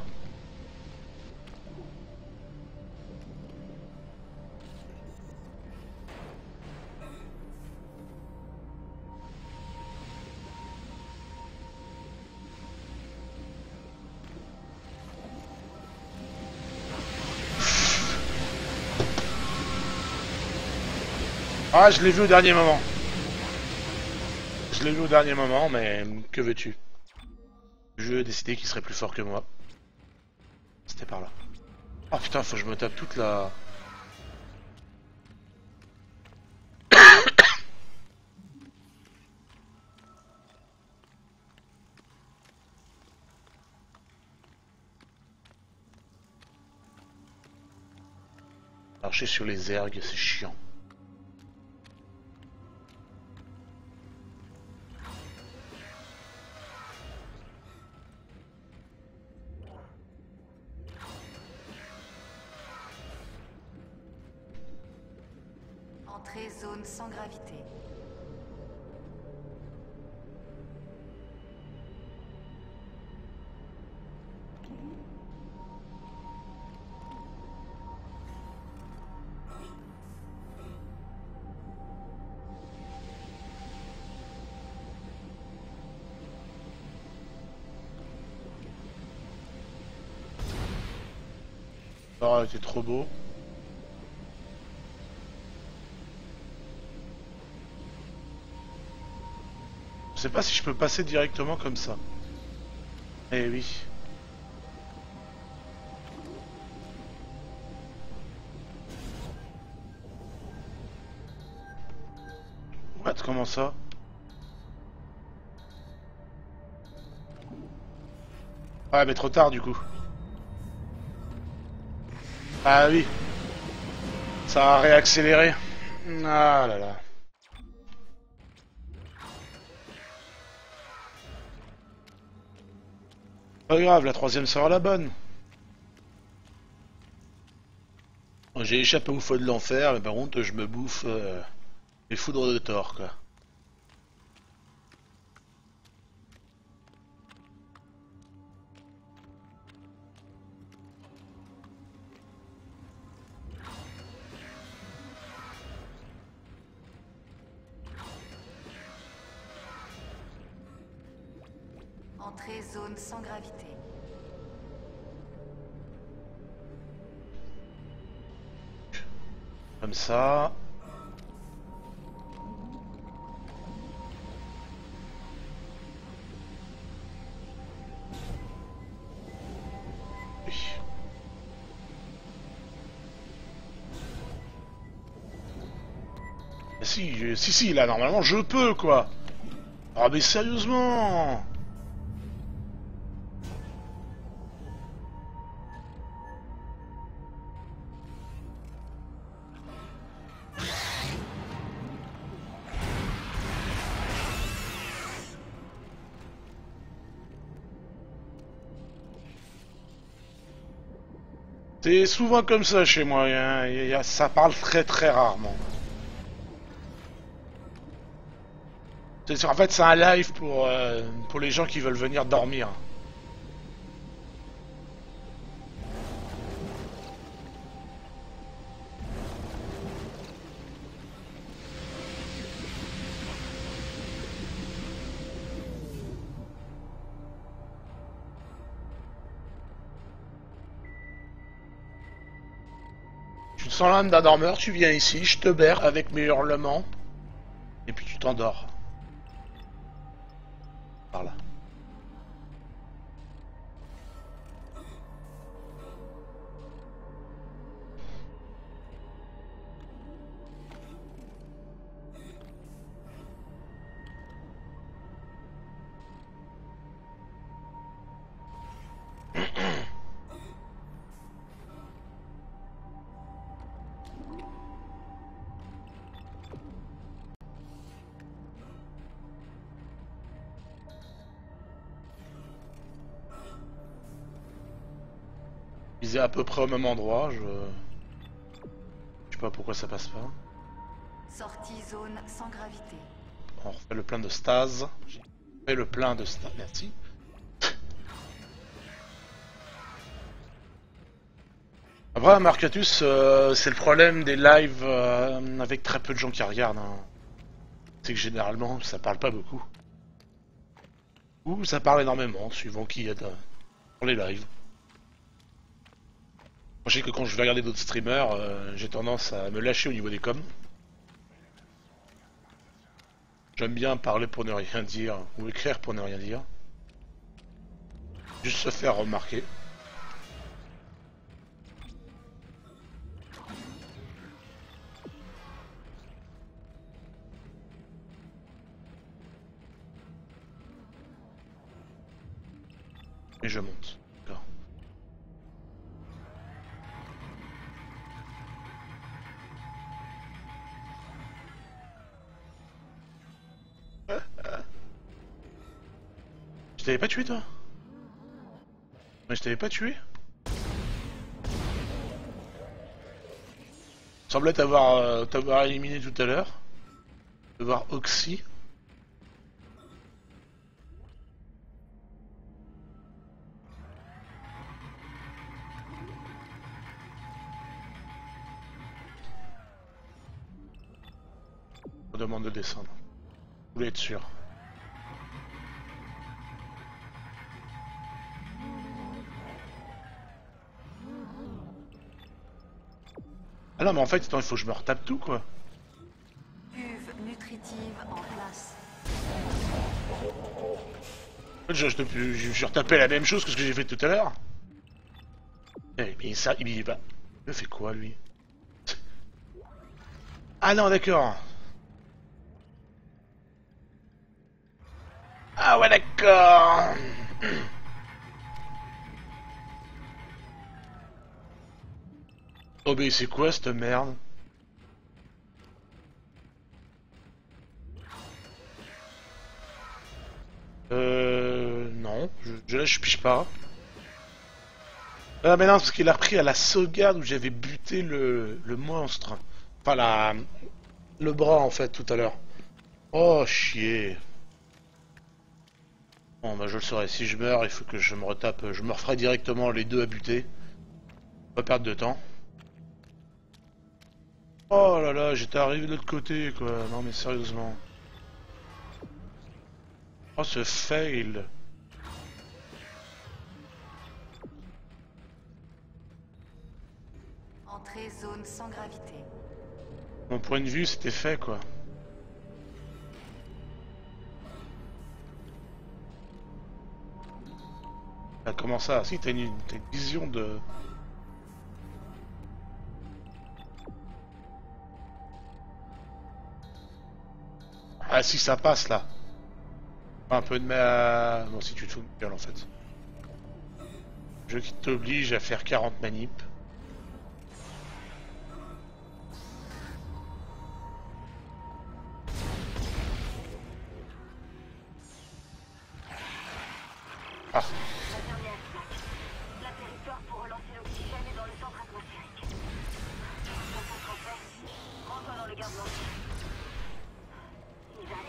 Ah, je l'ai vu au dernier moment. Je l'ai vu au dernier moment, mais que veux-tu? Le jeu a décidé qu'il serait plus fort que moi. C'était par là. Oh putain, faut que je me tape toute la... Marcher sur les ergs, c'est chiant. Entrée zone sans gravité. Oh, c'était trop beau. Je sais pas si je peux passer directement comme ça. Eh oui. What, comment ça? Ouais, mais trop tard du coup. Ah oui. Ça a réaccéléré. Ah là là. Pas grave, la troisième sera la bonne. J'ai échappé au feu de l'enfer, mais par contre je me bouffe les foudres de Thor, quoi. Entrée zone sans gravité. Comme ça. Oui. Si, là, normalement, je peux, quoi. Ah, mais sérieusement. C'est souvent comme ça chez moi, hein. Ça parle très très rarement. En fait, c'est un live pour les gens qui veulent venir dormir. Tu te sens l'âme d'un dormeur, tu viens ici, je te berce avec mes hurlements, et puis tu t'endors. Par là. Ils est à peu près au même endroit, je sais pas pourquoi ça passe pas. Sortie zone sans gravité. On refait le plein de stase. J'ai fait le plein de stase, merci. Après, Marcatus, c'est le problème des lives avec très peu de gens qui regardent. Hein. C'est que généralement, ça parle pas beaucoup. Ou ça parle énormément, suivant qui est dans les lives. Je sais que quand je vais regarder d'autres streamers, j'ai tendance à me lâcher au niveau des coms. J'aime bien parler pour ne rien dire, ou écrire pour ne rien dire. Juste se faire remarquer. Et je monte. D'accord. Je t'avais pas tué toi? Mais je t'avais pas tué? Semblait t'avoir éliminé tout à l'heure. De voir Oxy. On demande de descendre. Vous voulez être sûr. Ah non mais en fait attends, il faut que je me retape tout quoi. Cuve nutritive en place. En fait, je retapé la même chose que ce que j'ai fait tout à l'heure. Mais ça, il va... Il fait quoi lui? Ah non d'accord. Ah ouais d'accord. Oh mais c'est quoi cette merde? Non, là je pige pas. Ah mais non, parce qu'il a repris à la sauvegarde où j'avais buté le monstre. Enfin le bras en fait tout à l'heure. Oh chier. Bon bah je le saurai, si je meurs il faut que je me retape, je me referai directement les deux à buter. Pas perdre de temps. Oh là là, j'étais arrivé de l'autre côté quoi, non mais sérieusement. Oh ce fail. Entrée zone sans gravité. Mon point de vue c'était fait quoi. Ah, comment ça? Si t'as une vision de... Ah si ça passe là. Un peu de mal... Bon si tu te fous de ma gueule en fait. Jeu qui t'oblige à faire 40 manips. Ah. La dernière phase. L'atterrisseur pour relancer l'oxygène est dans le centre regarde mon fils. Isaac,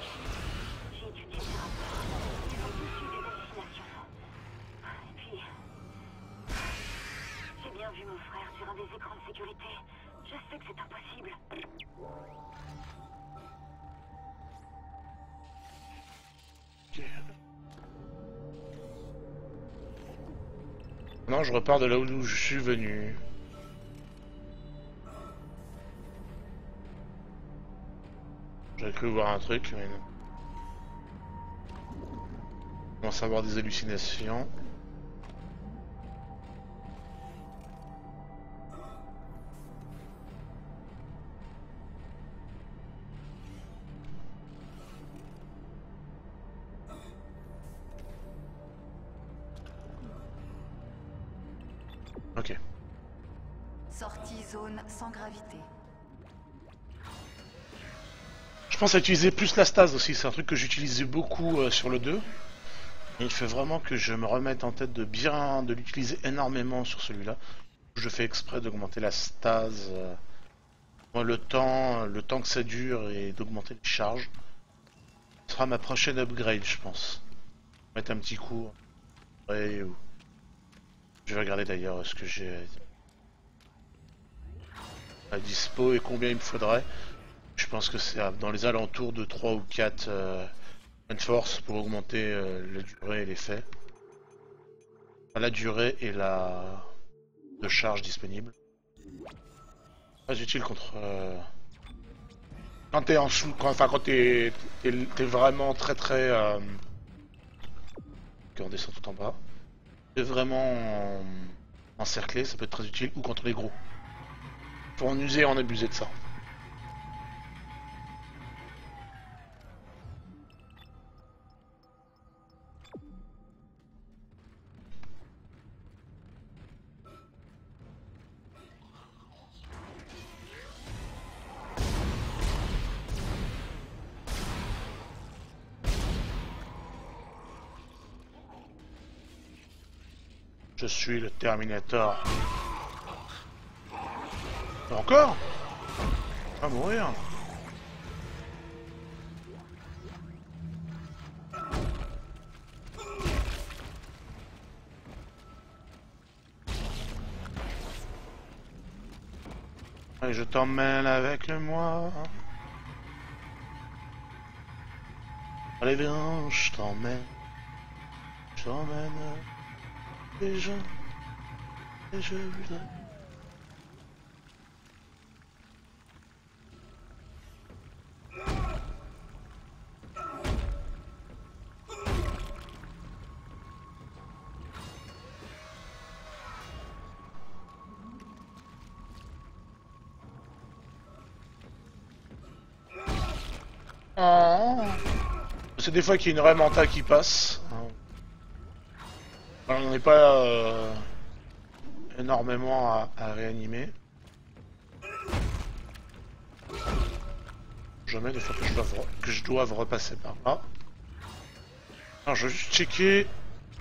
j'ai étudié ces rapports. Ils ont tous eu des hallucinations. Et puis... j'ai bien vu mon frère sur un des écrans de sécurité. Je sais que c'est impossible. Ok. Non, je repars de là où je suis venu. J'avais cru voir un truc, mais non. Je commence à avoir des hallucinations. Ok. Sortie zone sans gravité. Je pense à utiliser plus la stase aussi, c'est un truc que j'utilisais beaucoup sur le 2. Et il fait vraiment que je me remette en tête de l'utiliser énormément sur celui-là. Je fais exprès d'augmenter la stase, moi, le temps que ça dure et d'augmenter les charges. Ce sera ma prochaine upgrade, je pense. Mettre un petit coup. Ouais, ou... Je vais regarder d'ailleurs ce que j'ai à dispo et combien il me faudrait. Je pense que c'est dans les alentours de 3 ou 4 force pour augmenter la durée et l'effet. Enfin, la durée et la de charge disponible. Pas utile contre... Quand t'es en sous... Quand t'es vraiment très... Ok, on descend tout en bas. T'es vraiment encerclé, ça peut être très utile, ou contre les gros. Faut en user et en abuser de ça. Je suis le Terminator. Encore? On va mourir. Allez, je t'emmène avec moi. Allez, viens, je t'emmène. Je t'emmène. Les gens. Et je voudrais. Oh. C'est des fois qu'il y a une vraie menta qui passe. On n'en est pas énormément à réanimer. Jamais des fois que je doive repasser par là. Alors je vais juste checker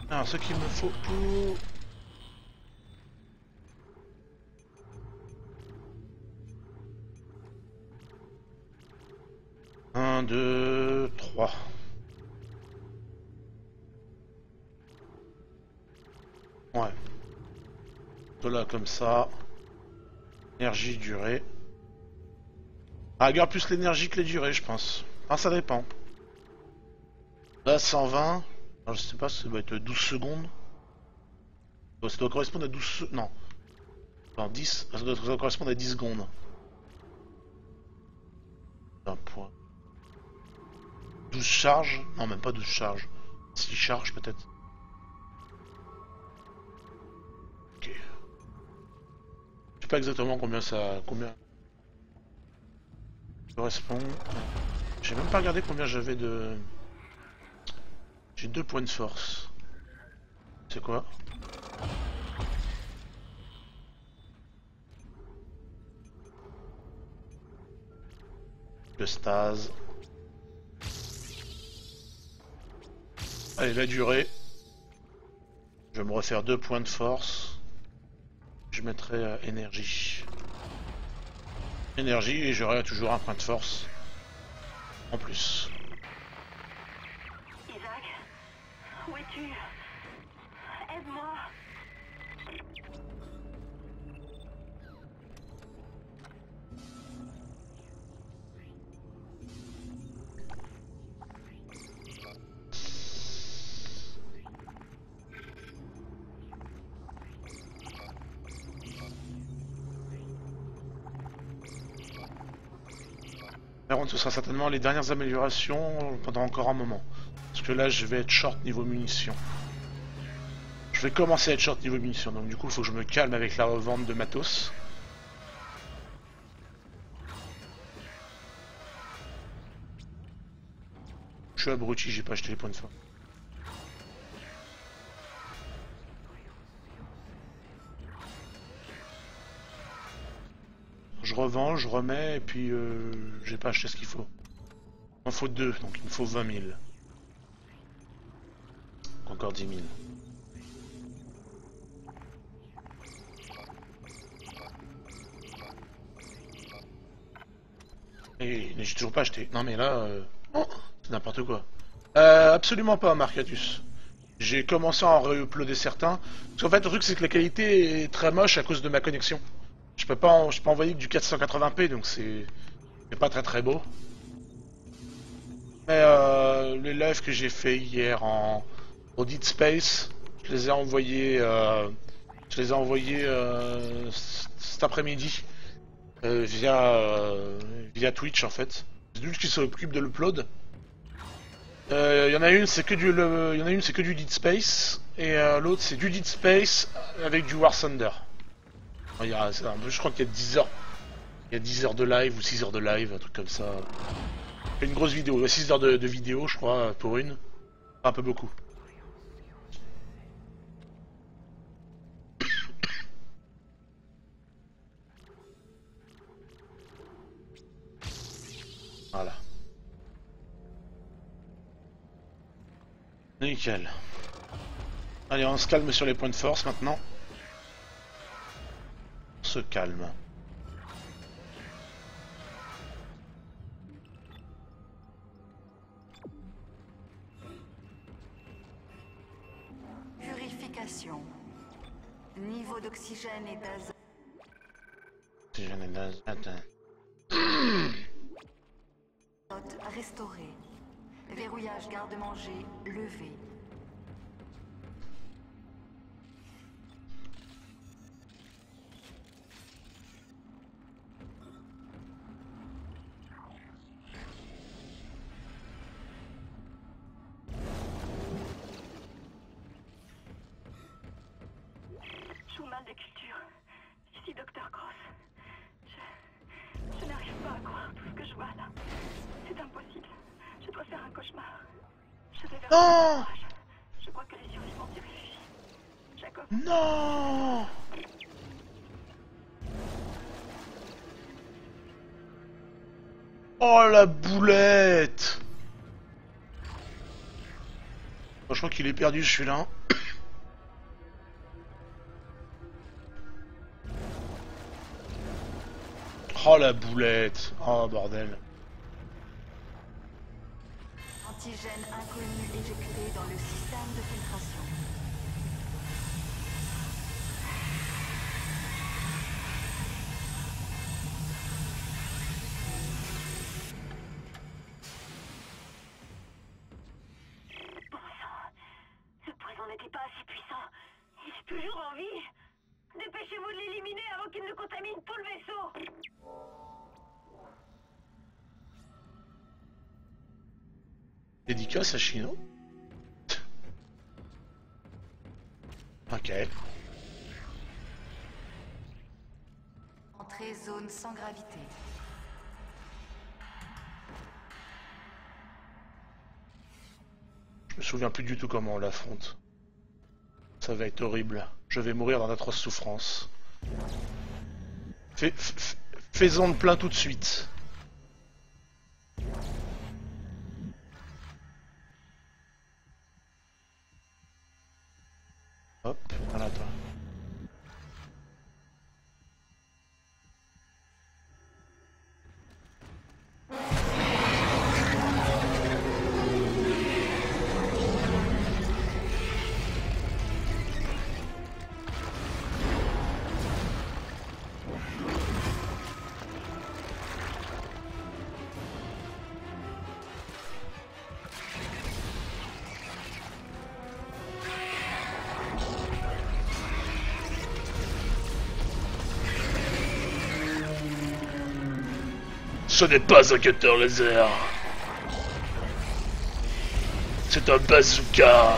ce qu'il me faut pour... Un, deux, trois. Ouais. De là comme ça. Énergie, durée. Ah, garde plus l'énergie que les durées, je pense. Ah, ça dépend. Là, 120. Alors, je sais pas, ça doit être 12 secondes. Ça doit correspondre à 12 secondes. Non. Enfin, 10. Ça doit correspondre à 10 secondes. Un point. 12 charges. Non, même pas 12 charges. 6 charges, peut-être. Ok. Je sais pas exactement combien ça... Combien... correspond. J'ai même pas regardé combien j'avais de... J'ai 2 points de force. C'est quoi? Le stase. Allez, la durée. Je vais me refaire 2 points de force. Je mettrai énergie. énergie et j'aurai toujours un point de force en plus. Isaac, où es-tu? Aide-moi. Par contre, ce sera certainement les dernières améliorations pendant encore un moment. Parce que là, je vais être short niveau munitions. Je vais commencer à être short niveau munitions, donc du coup, il faut que je me calme avec la revente de matos. Je suis abruti, j'ai pas acheté les points de force. Je revends, je remets, et puis j'ai pas acheté ce qu'il faut. Il m'en faut 2, donc il me faut 20 000. Encore 10 000. Et j'ai toujours pas acheté. Non mais là, oh, c'est n'importe quoi. Absolument pas, Marcatus. J'ai commencé à en re-uploader certains. Parce qu'en fait, le truc c'est que la qualité est très moche à cause de ma connexion. Je peux envoyer que du 480p, donc c'est pas très très beau. Mais les lives que j'ai fait hier au Dead Space, je les ai envoyés, cet après-midi via Twitch en fait. C'est lui qui s'occupe de l'upload. Il y en a une c'est que du Dead Space et l'autre c'est du Dead Space avec du War Thunder. Je crois qu'il y a 10 heures. Il y a 10 heures de live ou 6 heures de live, un truc comme ça. Une grosse vidéo, 6 heures de vidéo je crois pour une. Un peu beaucoup. Voilà. Nickel. Allez, on se calme sur les points de force maintenant. On se calme. Purification. Niveau d'oxygène et d'azote. Oxygène et d'azote. Restauré. Verrouillage garde-manger levé. Journal de culture. Ici, Dr. Cross. Je n'arrive pas à croire tout ce que je vois là. C'est impossible. Je dois faire un cauchemar. Je vais vers Non. le barrage. Je crois que les survivants s'y réfugient. Jacob. Non. Oh la boulette. Je crois qu'il est perdu celui-là. Oh la boulette. Oh bordel. Antigène inconnu éjecté dans le système de filtration. Bon sang. Ce poison n'était pas assez puissant. Il est toujours en vie. Dépêchez-vous de l'éliminer avant qu'il ne contamine tout le vaisseau. Dédicace à Chino. Ok. Entrée zone sans gravité. Je me souviens plus du tout comment on l'affronte. Ça va être horrible. Je vais mourir dans d'atroces souffrances. Faisons le plein tout de suite. Hop, voilà toi. Ce n'est pas un cutter laser. C'est un bazooka.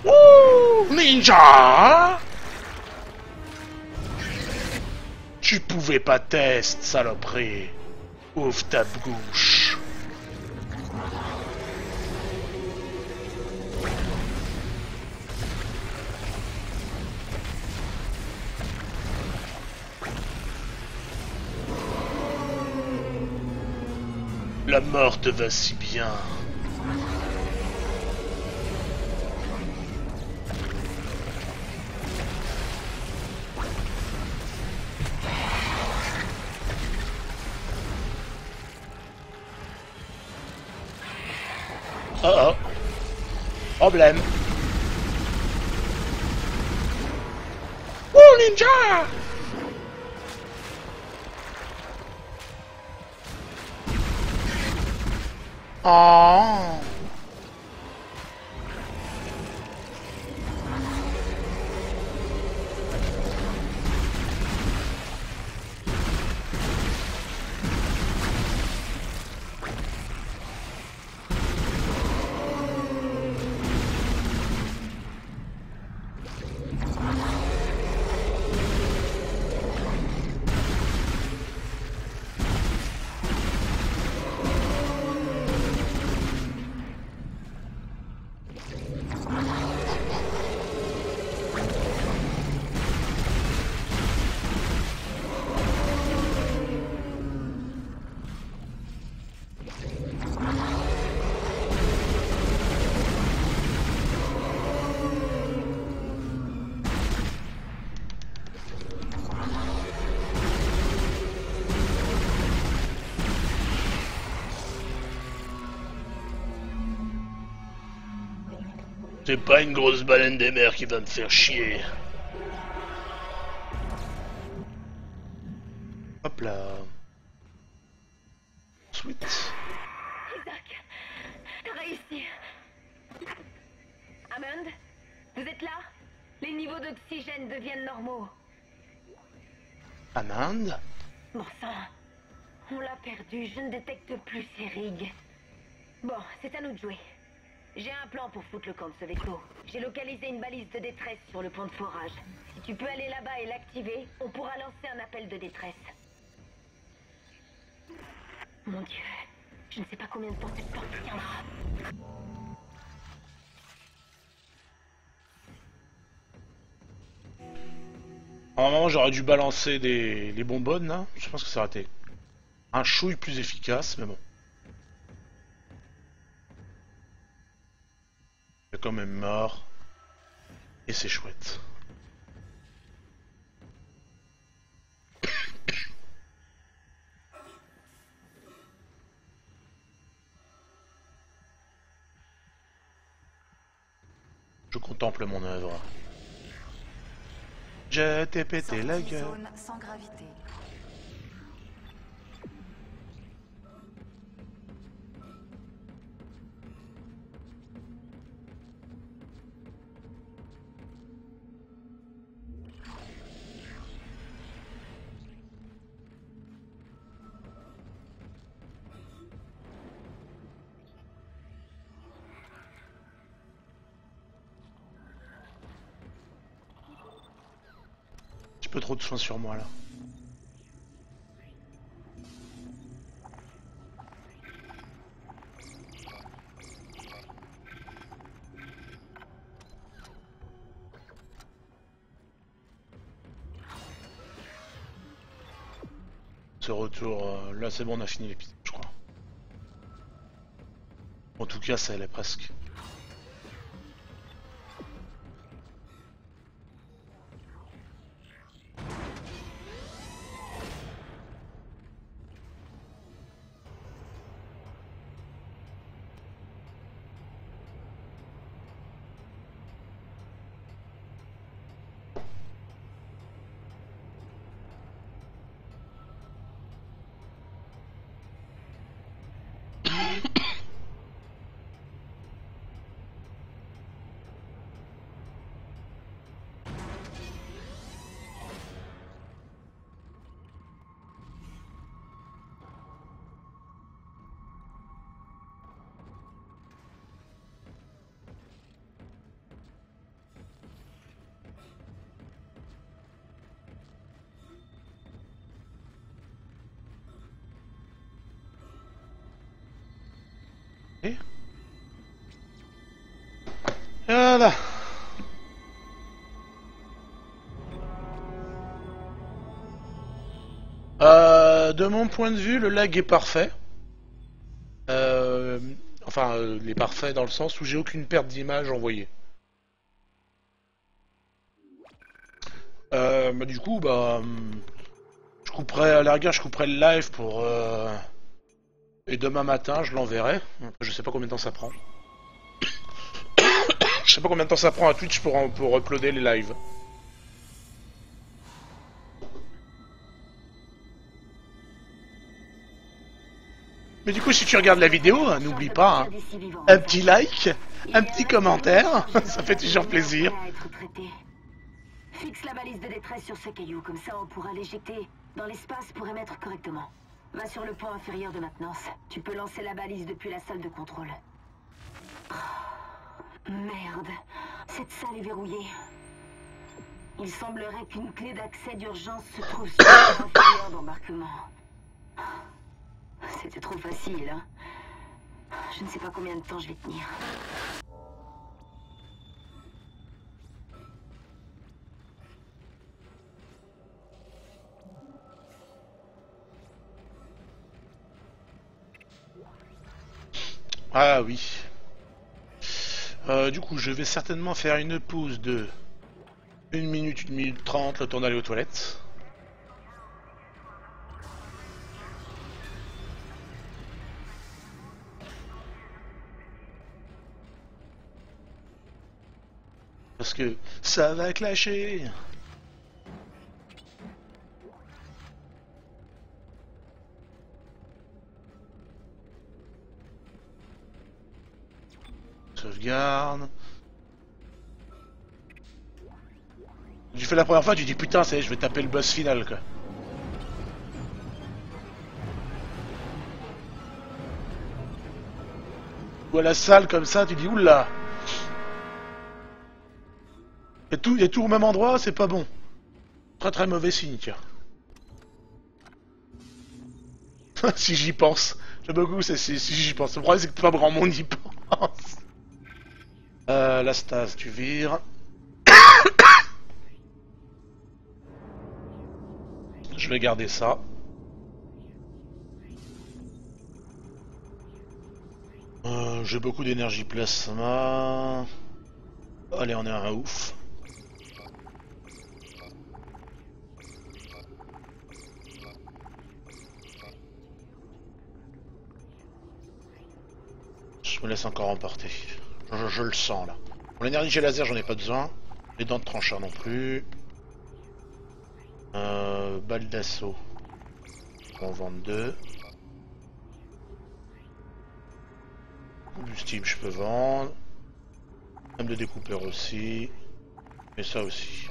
Ouh, ninja! Tu pouvais pas tester, saloperie. Ouvre ta bouche. La mort te va si bien. Oh oh. Problème. Oh ninja! Oh. C'est pas une grosse baleine des mers qui va me faire chier. Hop là. Sweet. Isaac, t'as réussi. Hammond, vous êtes là? Les niveaux d'oxygène deviennent normaux. Amande? Bon sang, on l'a perdu, je ne détecte plus ces rigs. Bon, c'est à nous de jouer. J'ai un plan pour foutre le camp de ce vaisseau. J'ai localisé une balise de détresse sur le pont de forage. Si tu peux aller là-bas et l'activer, on pourra lancer un appel de détresse. Mon Dieu, je ne sais pas combien de temps cette porte tiendra. Normalement, j'aurais dû balancer les bonbonnes là. Je pense que ça aurait été un chouille plus efficace, mais bon. Il est quand même mort. Et c'est chouette. Je contemple mon œuvre. Je t'ai pété la Sortie gueule. zone sans gravité. Un peu trop de soins sur moi là. Ce retour, là c'est bon, on a fini l'épisode, je crois. En tout cas, ça allait presque. Voilà. De mon point de vue, le lag est parfait. Enfin, il est parfait dans le sens où j'ai aucune perte d'image envoyée. Bah, du coup, bah, je couperai à la rigueur, je couperai le live pour et demain matin, je l'enverrai. Je sais pas combien de temps ça prend. Je sais pas combien de temps ça prend à Twitch pour uploader les lives. Mais du coup, si tu regardes la vidéo, n'oublie pas, hein, un petit like, un petit commentaire, ça fait toujours plaisir. Fixe la balise de détresse sur ce caillou, comme ça on pourra l'éjecter dans l'espace pour émettre correctement. Va sur le point inférieur de maintenance. Tu peux lancer la balise depuis la salle de contrôle. Oh, merde, cette salle est verrouillée. Il semblerait qu'une clé d'accès d'urgence se trouve sur le point inférieur d'embarquement. C'était trop facile, hein. Je ne sais pas combien de temps je vais tenir. Ah oui. Du coup, je vais certainement faire une pause de 1 minute 30, le temps d'aller aux toilettes. Parce que ça va clasher. Sauvegarde. Tu fais la première fois, tu dis putain, ça y est, je vais taper le boss final, quoi. Ou à la salle comme ça, tu dis oula. Il y a tout au même endroit, c'est pas bon. Très très mauvais signe, tiens. Si j'y pense. J'aime beaucoup, si j'y pense. Le problème, c'est que pas grand monde y pense. La stase, tu vires. Je vais garder ça. J'ai beaucoup d'énergie plasma. Allez, on est à un ouf. Je me laisse encore emporter. Je le sens là. Pour l'énergie laser, j'en ai pas besoin. Les dents de trancheur non plus. Balle d'assaut. On va en vendre 2. Combustible, je peux vendre. Même de découpeur aussi. Et ça aussi.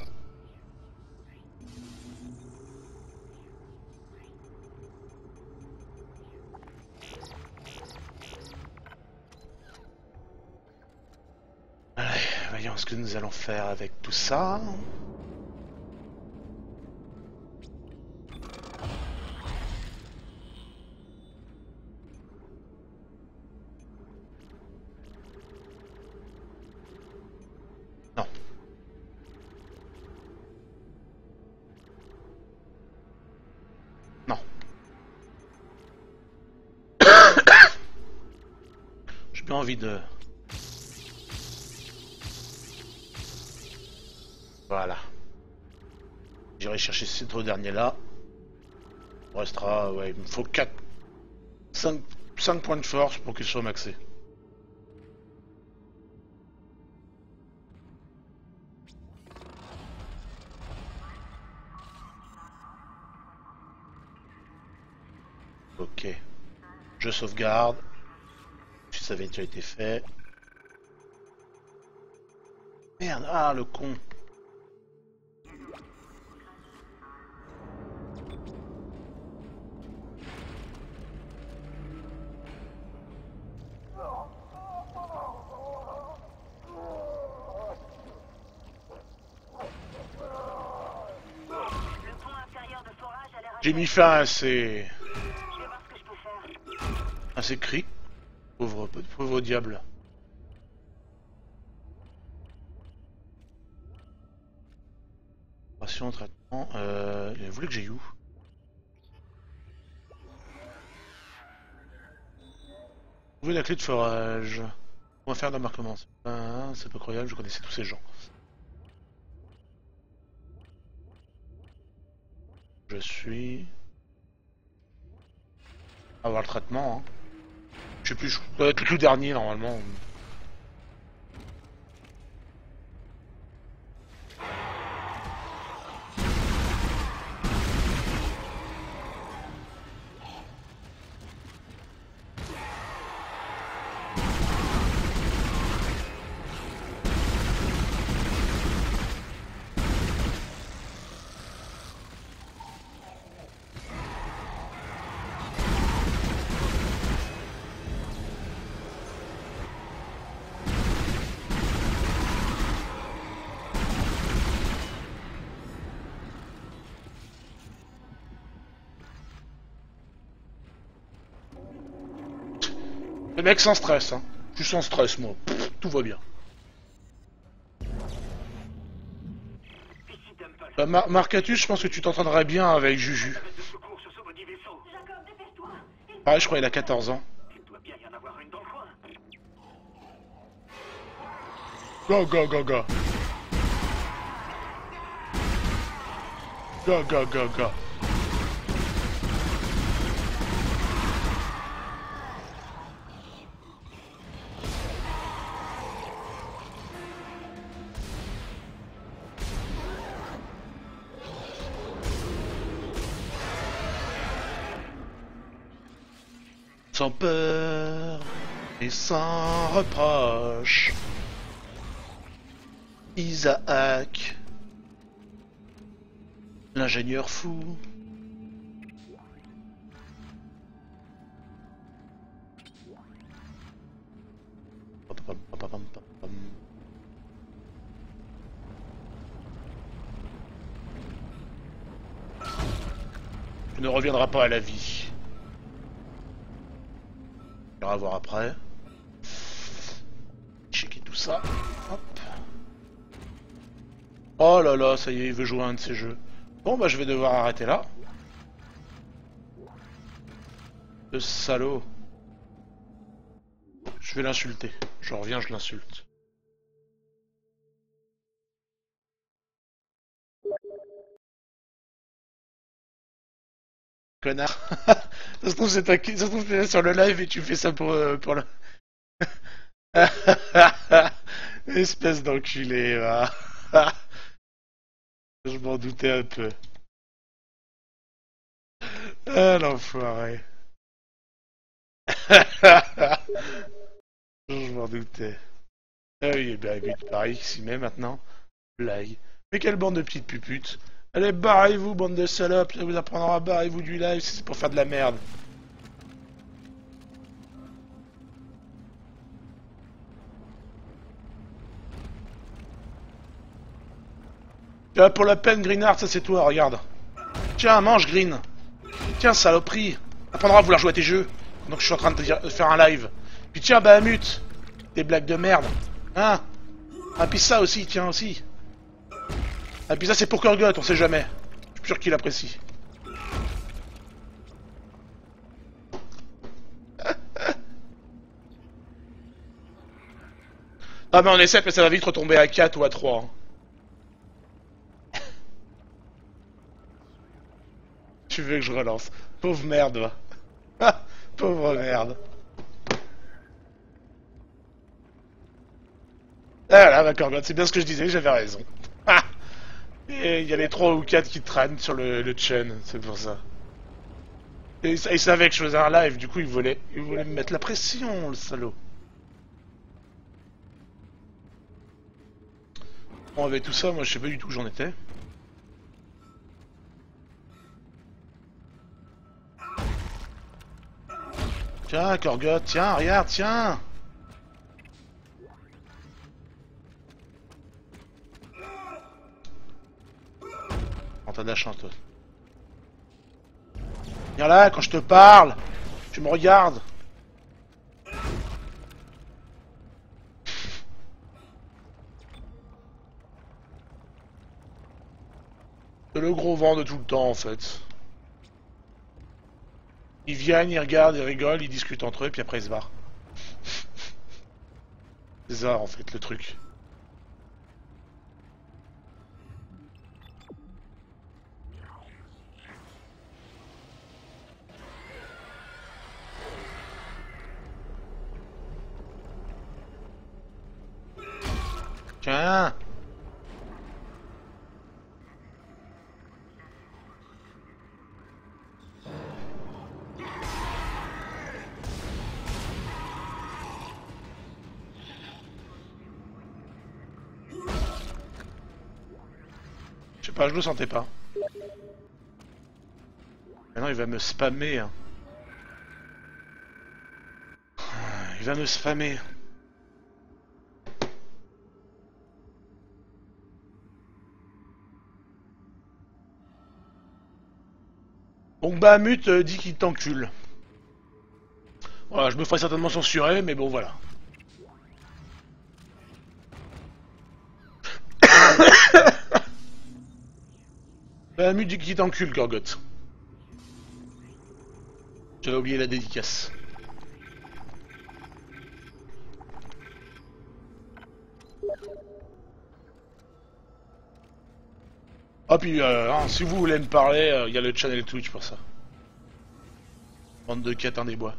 Allez, voyons ce que nous allons faire avec tout ça. Non. Non. J'ai pas envie de... Voilà. J'irai chercher ces deux derniers là. Il restera, ouais, il me faut 5 points de force pour qu'ils soient maxés. Ok. Je sauvegarde. Si ça avait déjà été fait. Merde, ah le con. J'ai mis fin à ces... Je vais voir ce que je peux faire. à ces cris. Pauvre diable. Ration, traitement. Vous voulez que j'aille où? Trouver la clé de forage. On va faire d'embarquement. C'est pas croyable, je connaissais tous ces gens. Je suis... Avoir le traitement, hein. Je sais plus, je dois être le tout dernier normalement. Le mec sans stress, hein. Je suis sans stress, moi. Pff, tout va bien. Marcatus, je pense que tu t'entendrais bien avec Juju. Pareil, je crois qu'il a 14 ans. Go, go, go, go. Go, go, go, go. Sans peur et sans reproche, Isaac, l'ingénieur fou. Tu ne reviendras pas à la vie. On ira voir après. Checker tout ça. Hop. Oh là là, ça y est, il veut jouer à un de ces jeux. Bon bah je vais devoir arrêter là. Le salaud. Je vais l'insulter. Je reviens, je l'insulte. Connard. Ça se trouve c'est ça se trouve t'es là sur le live et tu fais ça pour le... Espèce d'enculé, va. Je m'en doutais un peu. Ah l'enfoiré. Je m'en doutais. Ah oui, bah écoute, pareil, s'y met maintenant. Blague. Mais quelle bande de petites puputes. Allez, barrez-vous, bande de salopes, ça vous apprendra, barrez-vous du live, c'est pour faire de la merde. Pour la peine, Greenheart, ça c'est toi, regarde. Tiens, mange, Green. Tiens, saloperie. Apprendra à vouloir jouer à tes jeux. Donc je suis en train de faire un live. Puis tiens, Bahamut. Des blagues de merde. Hein? Ah, puis ça aussi, tiens, aussi. Ah, puis ça c'est pour Kurgot, on sait jamais. Je suis sûr qu'il apprécie. Ah mais on est 7, mais ça va vite retomber à 4 ou à 3. Hein. Tu veux que je relance? Pauvre merde, va. Ah, pauvre merde. Ah là, d'accord, c'est bien ce que je disais, j'avais raison. Ah, et il y a les 3 ou 4 qui traînent sur le chain, c'est pour ça. Et il savait que je faisais un live, du coup il voulait me mettre la pression, le salaud. Bon, avec tout ça, moi je sais pas du tout où j'en étais. Tiens, Kurgot, tiens, regarde, tiens. Oh, t'as de la chance, toi. Viens là, quand je te parle, tu me regardes. le gros vent de tout le temps en fait. Ils viennent, ils regardent, ils rigolent, ils discutent entre eux, puis après ils se barrent. C'est ça en fait le truc. Tiens. Je sais pas, je le sentais pas. Maintenant il va me spammer. Hein. Il va me spammer. Donc Bahamut dit qu'il t'encule. Voilà, je me ferai certainement censurer, mais bon voilà. Bahamut dit qu'il t'encule, Gorgoth. J'avais oublié la dédicace. Ah puis, hein, si vous voulez me parler, il y a le channel Twitch pour ça. Bande de catins des bois.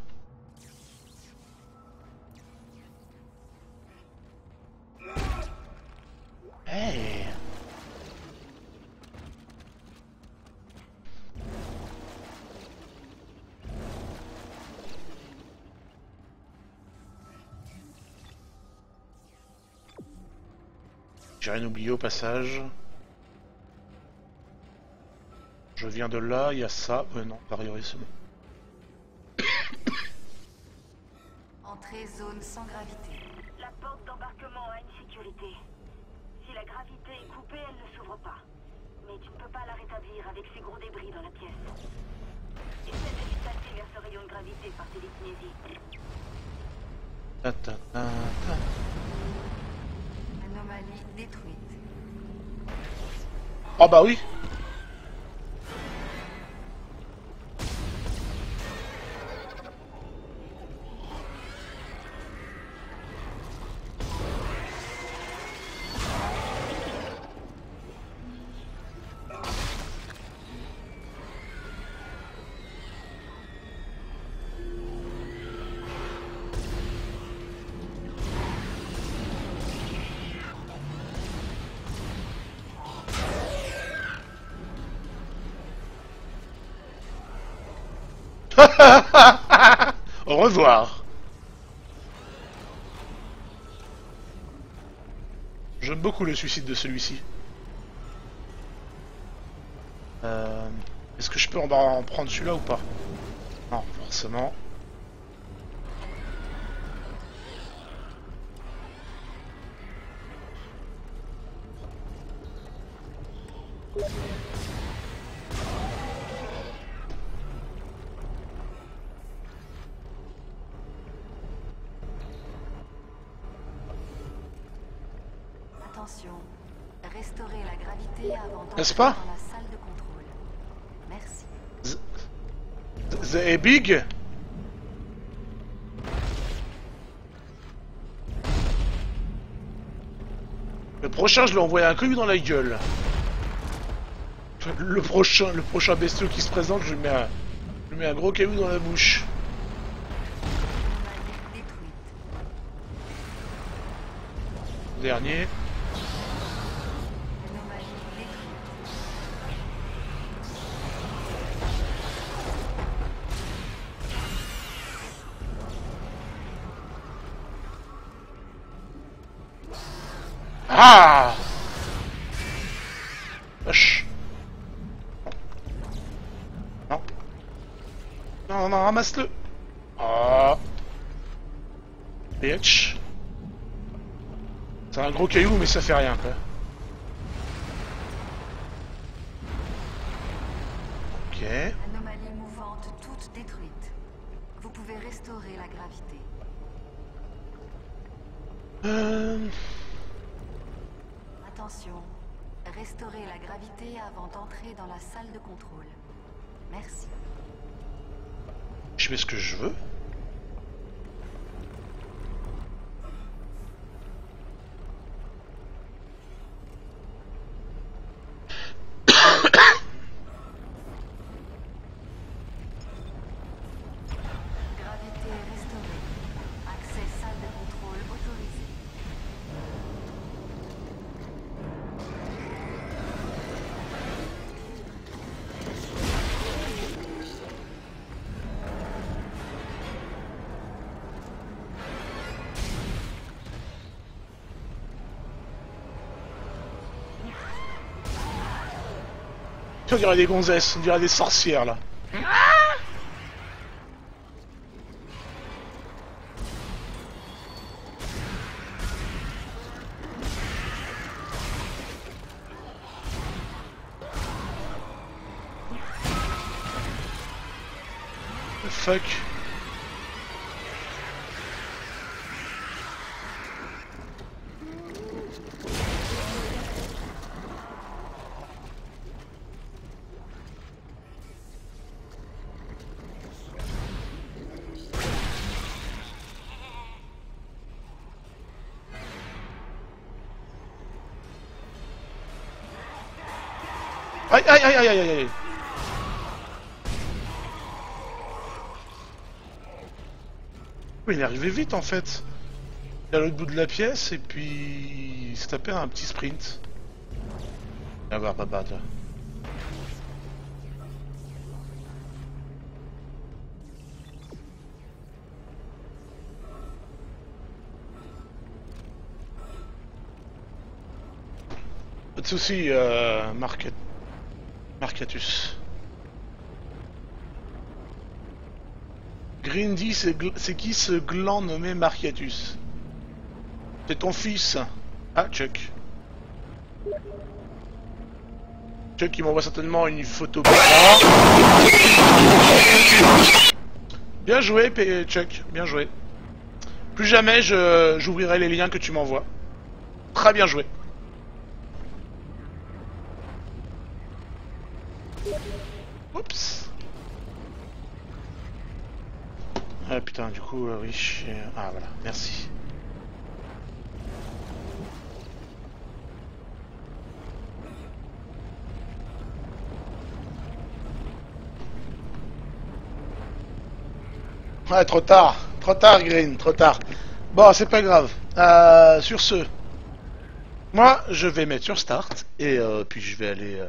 Hey. J'ai rien oublié au passage. Je viens de là, il y a ça. Non, a priori c'est bon. Entrée zone sans gravité. La porte d'embarquement a une sécurité. Si la gravité est coupée, elle ne s'ouvre pas. Mais tu ne peux pas la rétablir avec ces gros débris dans la pièce. Essaie de vite passer vers ce rayon de gravité par télékinésie. Anomalie détruite. Ah bah oui. Au revoir. J'aime beaucoup le suicide de celui-ci. Est-ce que je peux en prendre celui-là ou pas? Non, forcément. Attention, restaurer la gravité avant N'est-ce d'entrer pas? dans la salle de contrôle. Merci. The Big. Le prochain, je lui envoie un caillou dans la gueule. Le prochain bestiau qui se présente, je lui mets un gros caillou dans la bouche. Anomalie détruite. Dernier. Anomalie détruite. Ah! Wesh. Non. Non, non, ramasse-le. Ah. Bitch. C'est un gros caillou, mais ça fait rien, quoi. Ok. Anomalie mouvante toute détruite. Vous pouvez restaurer la gravité. Attention, Restaurez la gravité avant d'entrer dans la salle de contrôle. Merci. Je fais ce que je veux. Gravité restaurée. Accès salle de contrôle autorisé. On dirait des gonzesses, on dirait des sorcières là. The fuck. Aïe aïe aïe aïe aïe aïe aïe. Oui, il est arrivé vite en fait. Il est à l'autre bout de la pièce et puis il s'est tapé un petit sprint. Viens voir papa toi. Pas de soucis, Marcatus. Grindy, c'est qui ce gland nommé Marcatus? C'est ton fils. Ah, Chuck. Chuck, il m'envoie certainement une photo. Bien joué, Chuck. Bien joué. Plus jamais j'ouvrirai les liens que tu m'envoies. Très bien joué. Oups. Ah putain, du coup, oui. Ah voilà, merci. Ouais, trop tard, Green, trop tard. Bon, c'est pas grave. Sur ce, moi, je vais mettre sur Start et puis je vais aller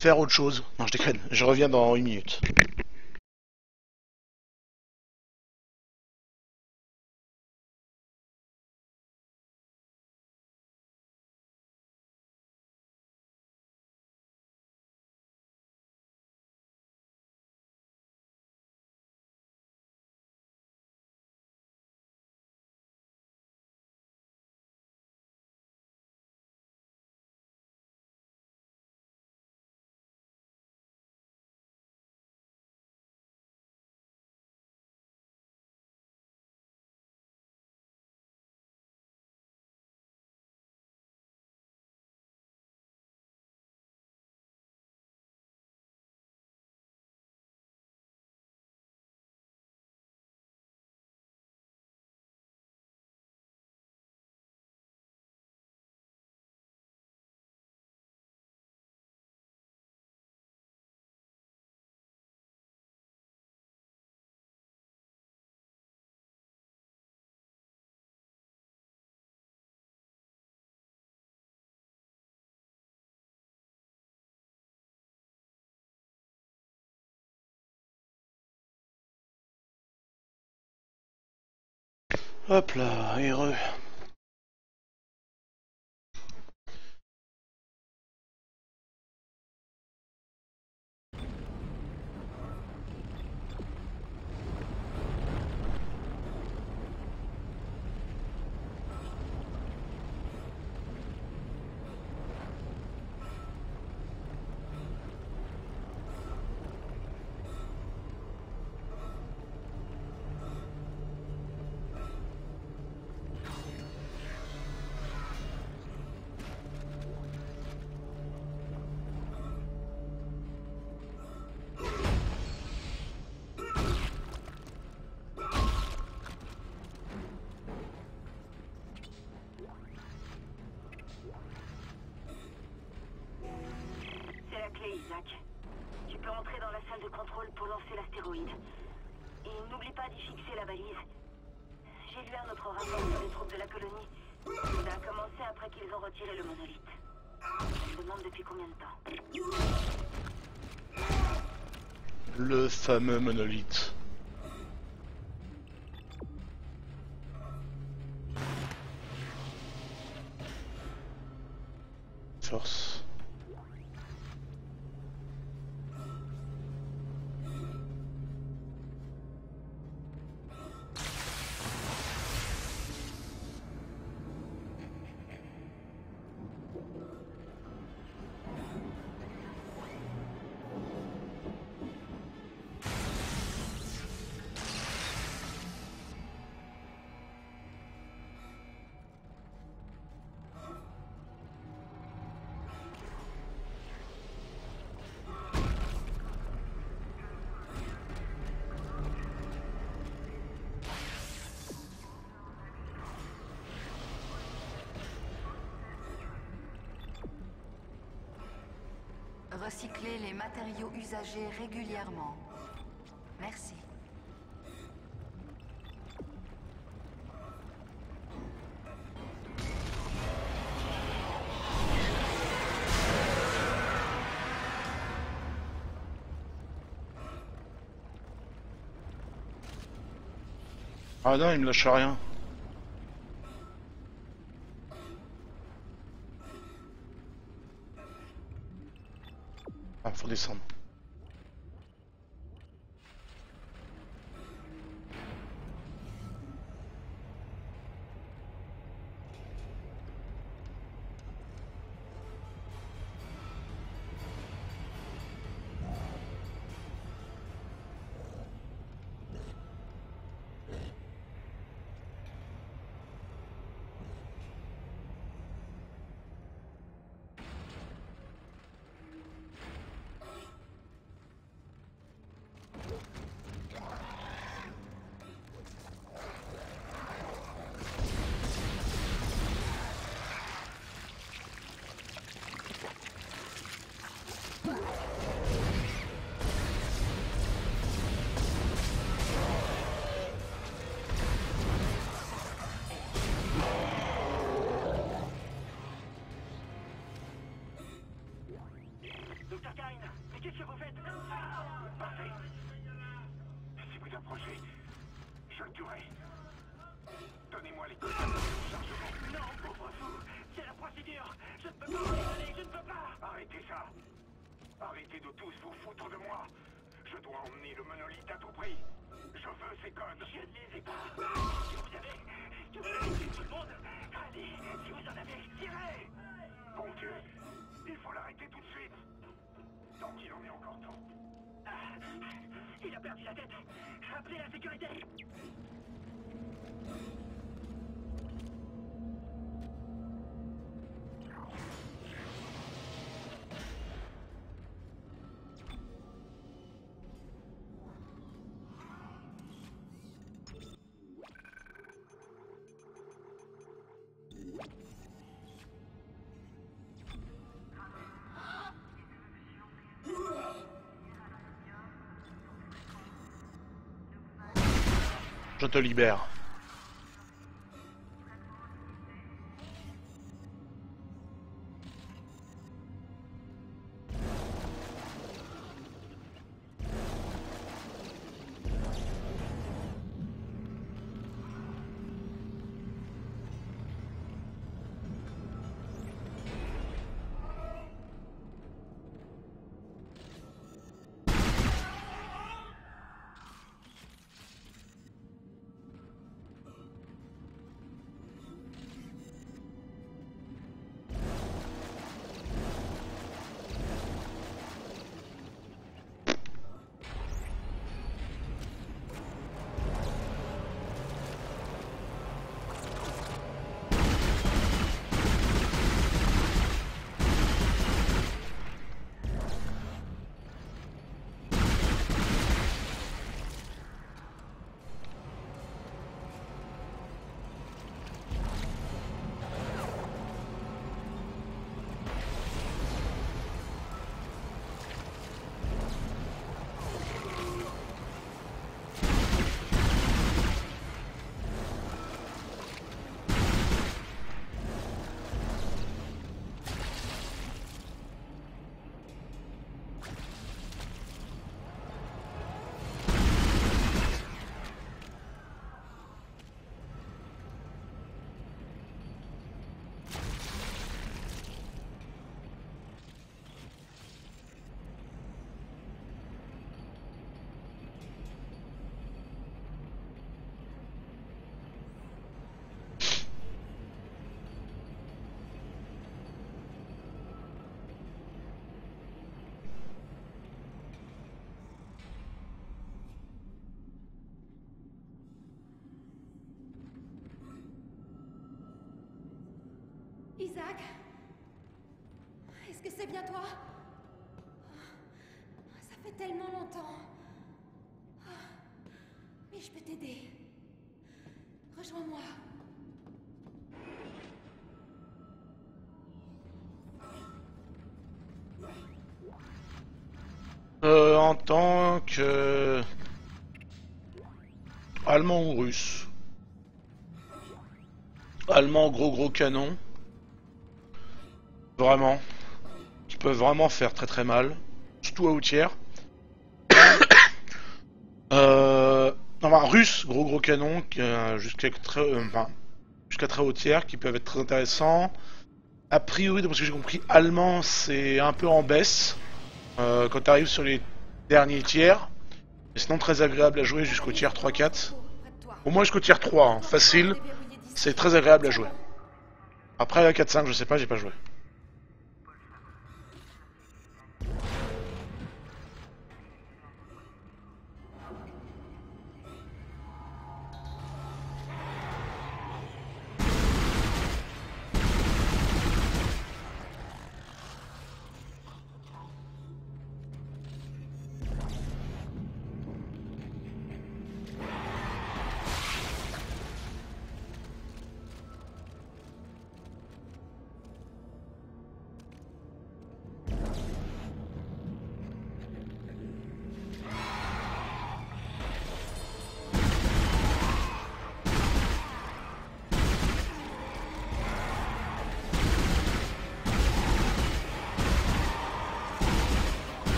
faire autre chose. Non, je déconne. Je reviens dans 1 minute. Hop là, heureux. de contrôle pour lancer l'astéroïde. Et n'oublie pas d'y fixer la balise. J'ai lu un autre rapport sur les troupes de la colonie. Ça a commencé après qu'ils ont retiré le monolithe. Je me demande depuis combien de temps. Le fameux monolithe. Force. Recycler les matériaux usagés régulièrement. Merci. Ah non, il me lâche rien. Ah, faut descendre. Docteur Kane, mais qu'est-ce que vous faites? Parfait. Si vous approchez, je le tuerai. Donnez-moi les coordonnées de chargement. Non, pauvre vous, c'est la procédure. Je ne peux pas vous les donner, je ne peux pas. Arrêtez ça. Arrêtez de tous vous foutre de moi. Je dois emmener le monolithe à tout prix. Je veux ces codes. Je ne les ai pas. Si vous avez tué tout le monde, allez, si vous en avez, tirez. Bon Dieu, il faut l'arrêter tout de suite. Tant qu'il en est encore temps. Ah, il a perdu la tête. Appelez la sécurité. Je te libère. Isaac? Est-ce que c'est bien toi? Ça fait tellement longtemps. Mais je peux t'aider. Rejoins-moi. En tant que... Allemand ou russe? Allemand gros canon. Vraiment. Qui peuvent vraiment faire très mal. Surtout à Outière. Enfin, russe, gros canon, jusqu'à très hautière, qui peuvent être très intéressants. A priori, de ce que j'ai compris, allemand, c'est un peu en baisse quand tu arrives sur les derniers tiers. Mais sinon, très agréable à jouer jusqu'au tiers 3-4. Au moins jusqu'au tiers 3, hein, facile. C'est très agréable à jouer. Après, la 4-5, je sais pas, j'ai pas joué.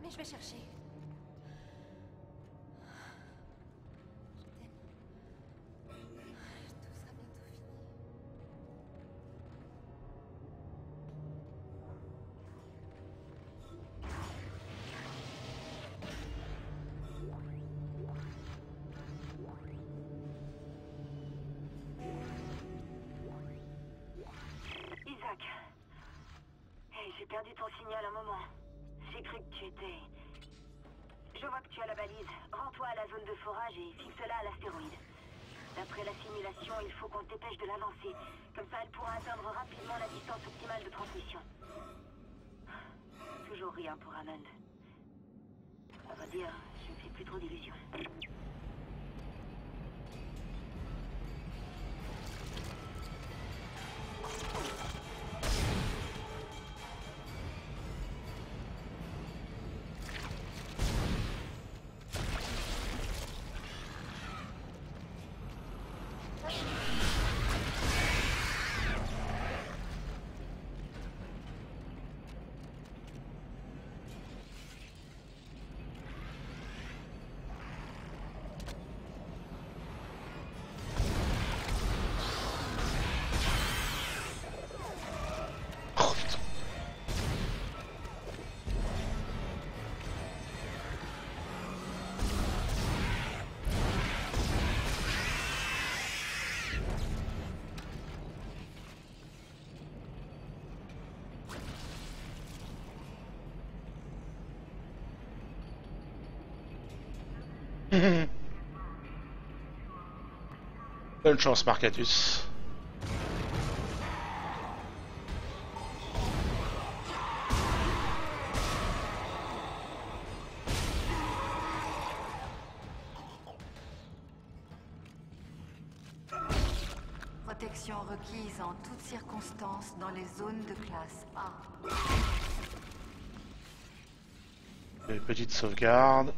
Mais je vais chercher. Je t'aime. Tout sera bientôt fini. Isaac. Hey, j'ai perdu ton signal un moment. J'ai cru que tu étais... Je vois que tu as la balise. Rends-toi à la zone de forage et fixe-la à l'astéroïde. D'après la simulation, il faut qu'on te dépêche de l'avancer. Comme ça, elle pourra atteindre rapidement la distance optimale de transmission. Toujours rien pour Hammond. À vrai dire, je ne fais plus trop d'illusions. Bonne chance, Marcatus. Protection requise en toutes circonstances dans les zones de classe A. Petite sauvegarde.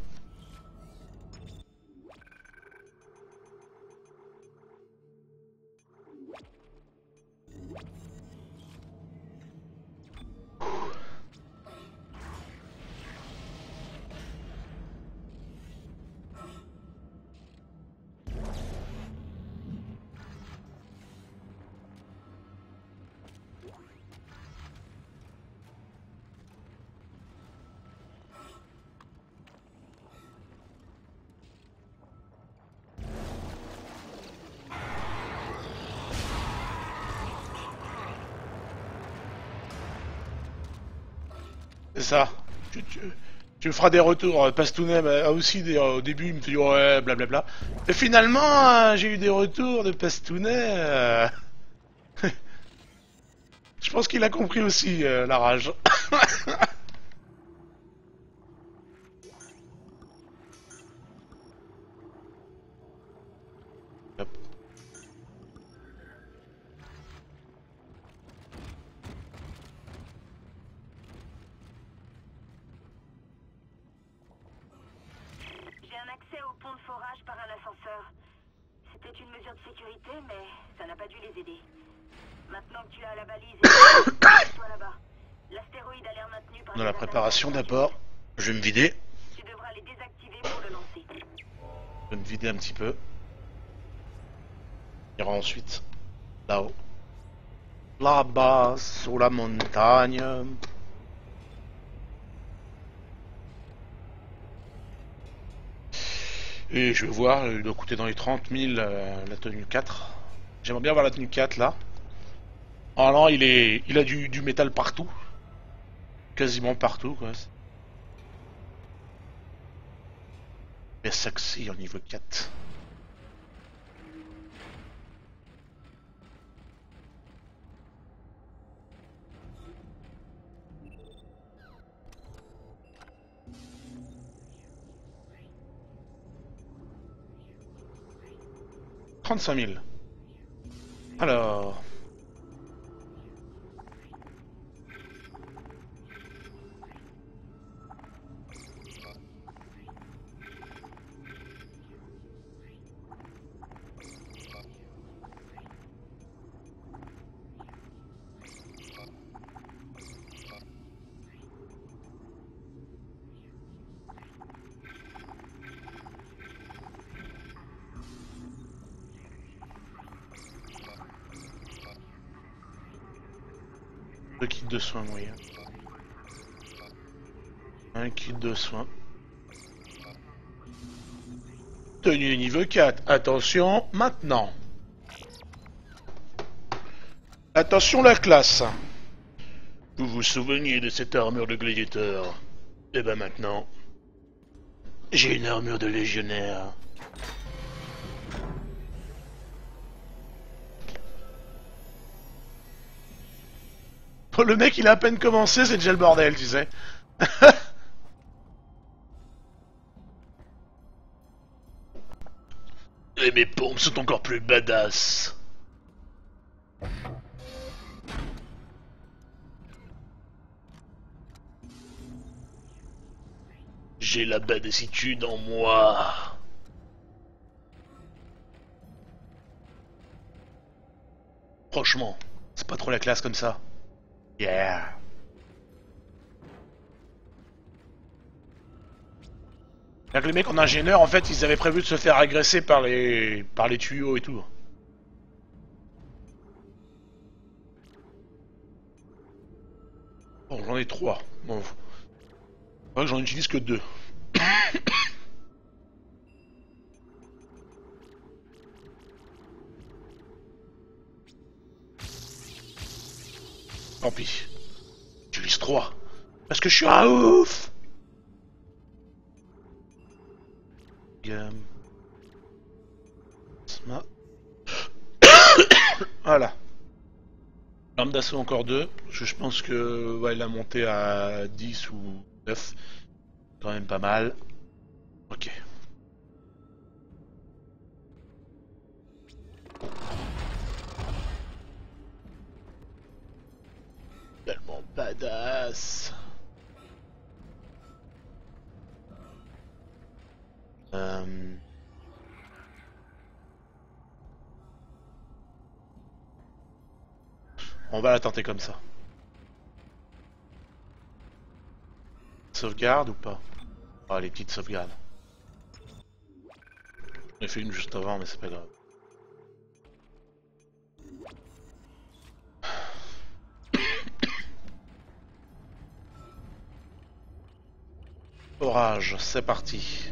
ça. Tu me feras des retours. Pastounet a aussi au début il me dit ouais blablabla. Et finalement j'ai eu des retours de Pastounet. Je pense qu'il a compris aussi la rage. Hop. J'ai un accès au pont de forage par un ascenseur. C'était une mesure de sécurité, mais ça n'a pas dû les aider. Maintenant que tu as la balise, toi là-bas. L'astéroïde a l'air maintenu par... Dans la préparation d'abord, je vais me vider. Tu devras les désactiver pour le lancer. Je vais me vider un petit peu. On ira ensuite là-haut. Là-bas, sous la montagne. Et je vais voir, il doit coûter dans les 30 000 la tenue 4. J'aimerais bien avoir la tenue 4 là. Ah non, il a du métal partout. Quasiment partout quoi. Mais sexy en niveau 4. « 35 000. Alors... Deux kits de soins moyen. Un kit de soins. Tenue niveau 4. Attention, maintenant. Attention la classe. Vous vous souveniez de cette armure de gladiateur? Et ben maintenant, j'ai une armure de légionnaire. Oh, le mec il a à peine commencé, c'est déjà le bordel, tu sais. Et mes pompes sont encore plus badass. J'ai la badassitude en moi. Franchement, c'est pas trop la classe comme ça. Yeah. Les mecs en ingénieur, en fait, ils avaient prévu de se faire agresser par les tuyaux et tout. Bon, j'en ai 3. Bon, c'est vrai que j'en utilise que 2. Tant pis. J'utilise 3. Parce que je suis un ouf. Voilà. L'arme d'assaut encore 2. Je pense que ouais, il a monté à 10 ou 9. Quand même pas mal. Ok. Tellement badass. On va la tenter comme ça. Sauvegarde ou pas? Ah, les petites sauvegardes. J'en ai fait une juste avant, mais c'est pas grave. Orage, c'est parti.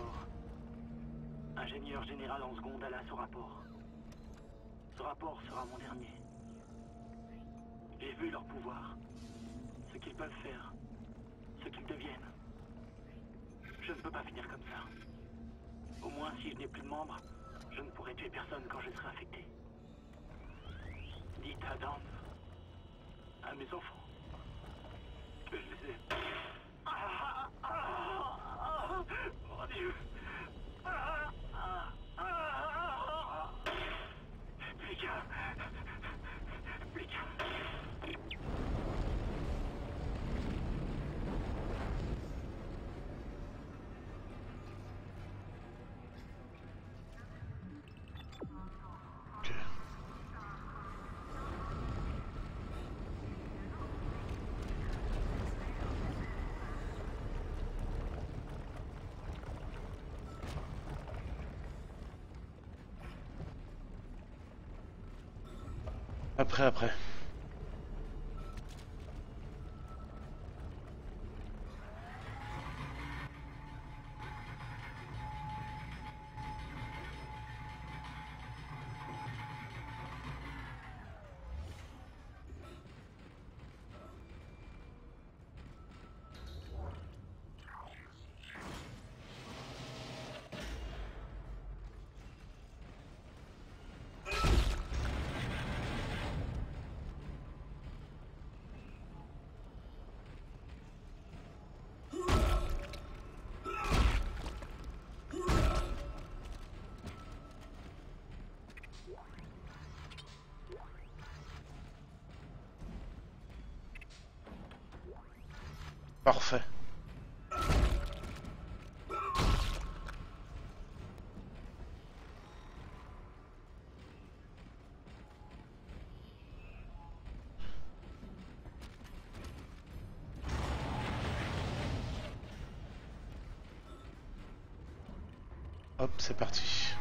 rapport. Ingénieur général en seconde Alas au rapport. Ce rapport sera mon dernier. J'ai vu leur pouvoir. Ce qu'ils peuvent faire. Ce qu'ils deviennent. Je ne peux pas finir comme ça. Au moins, si je n'ai plus de membres, je ne pourrai tuer personne quand je serai infecté. Dites à Dan, à mes enfants, que je les aime. Mon Dieu. Pika. Pika. Ok. Après. Parfait. Hop, c'est parti.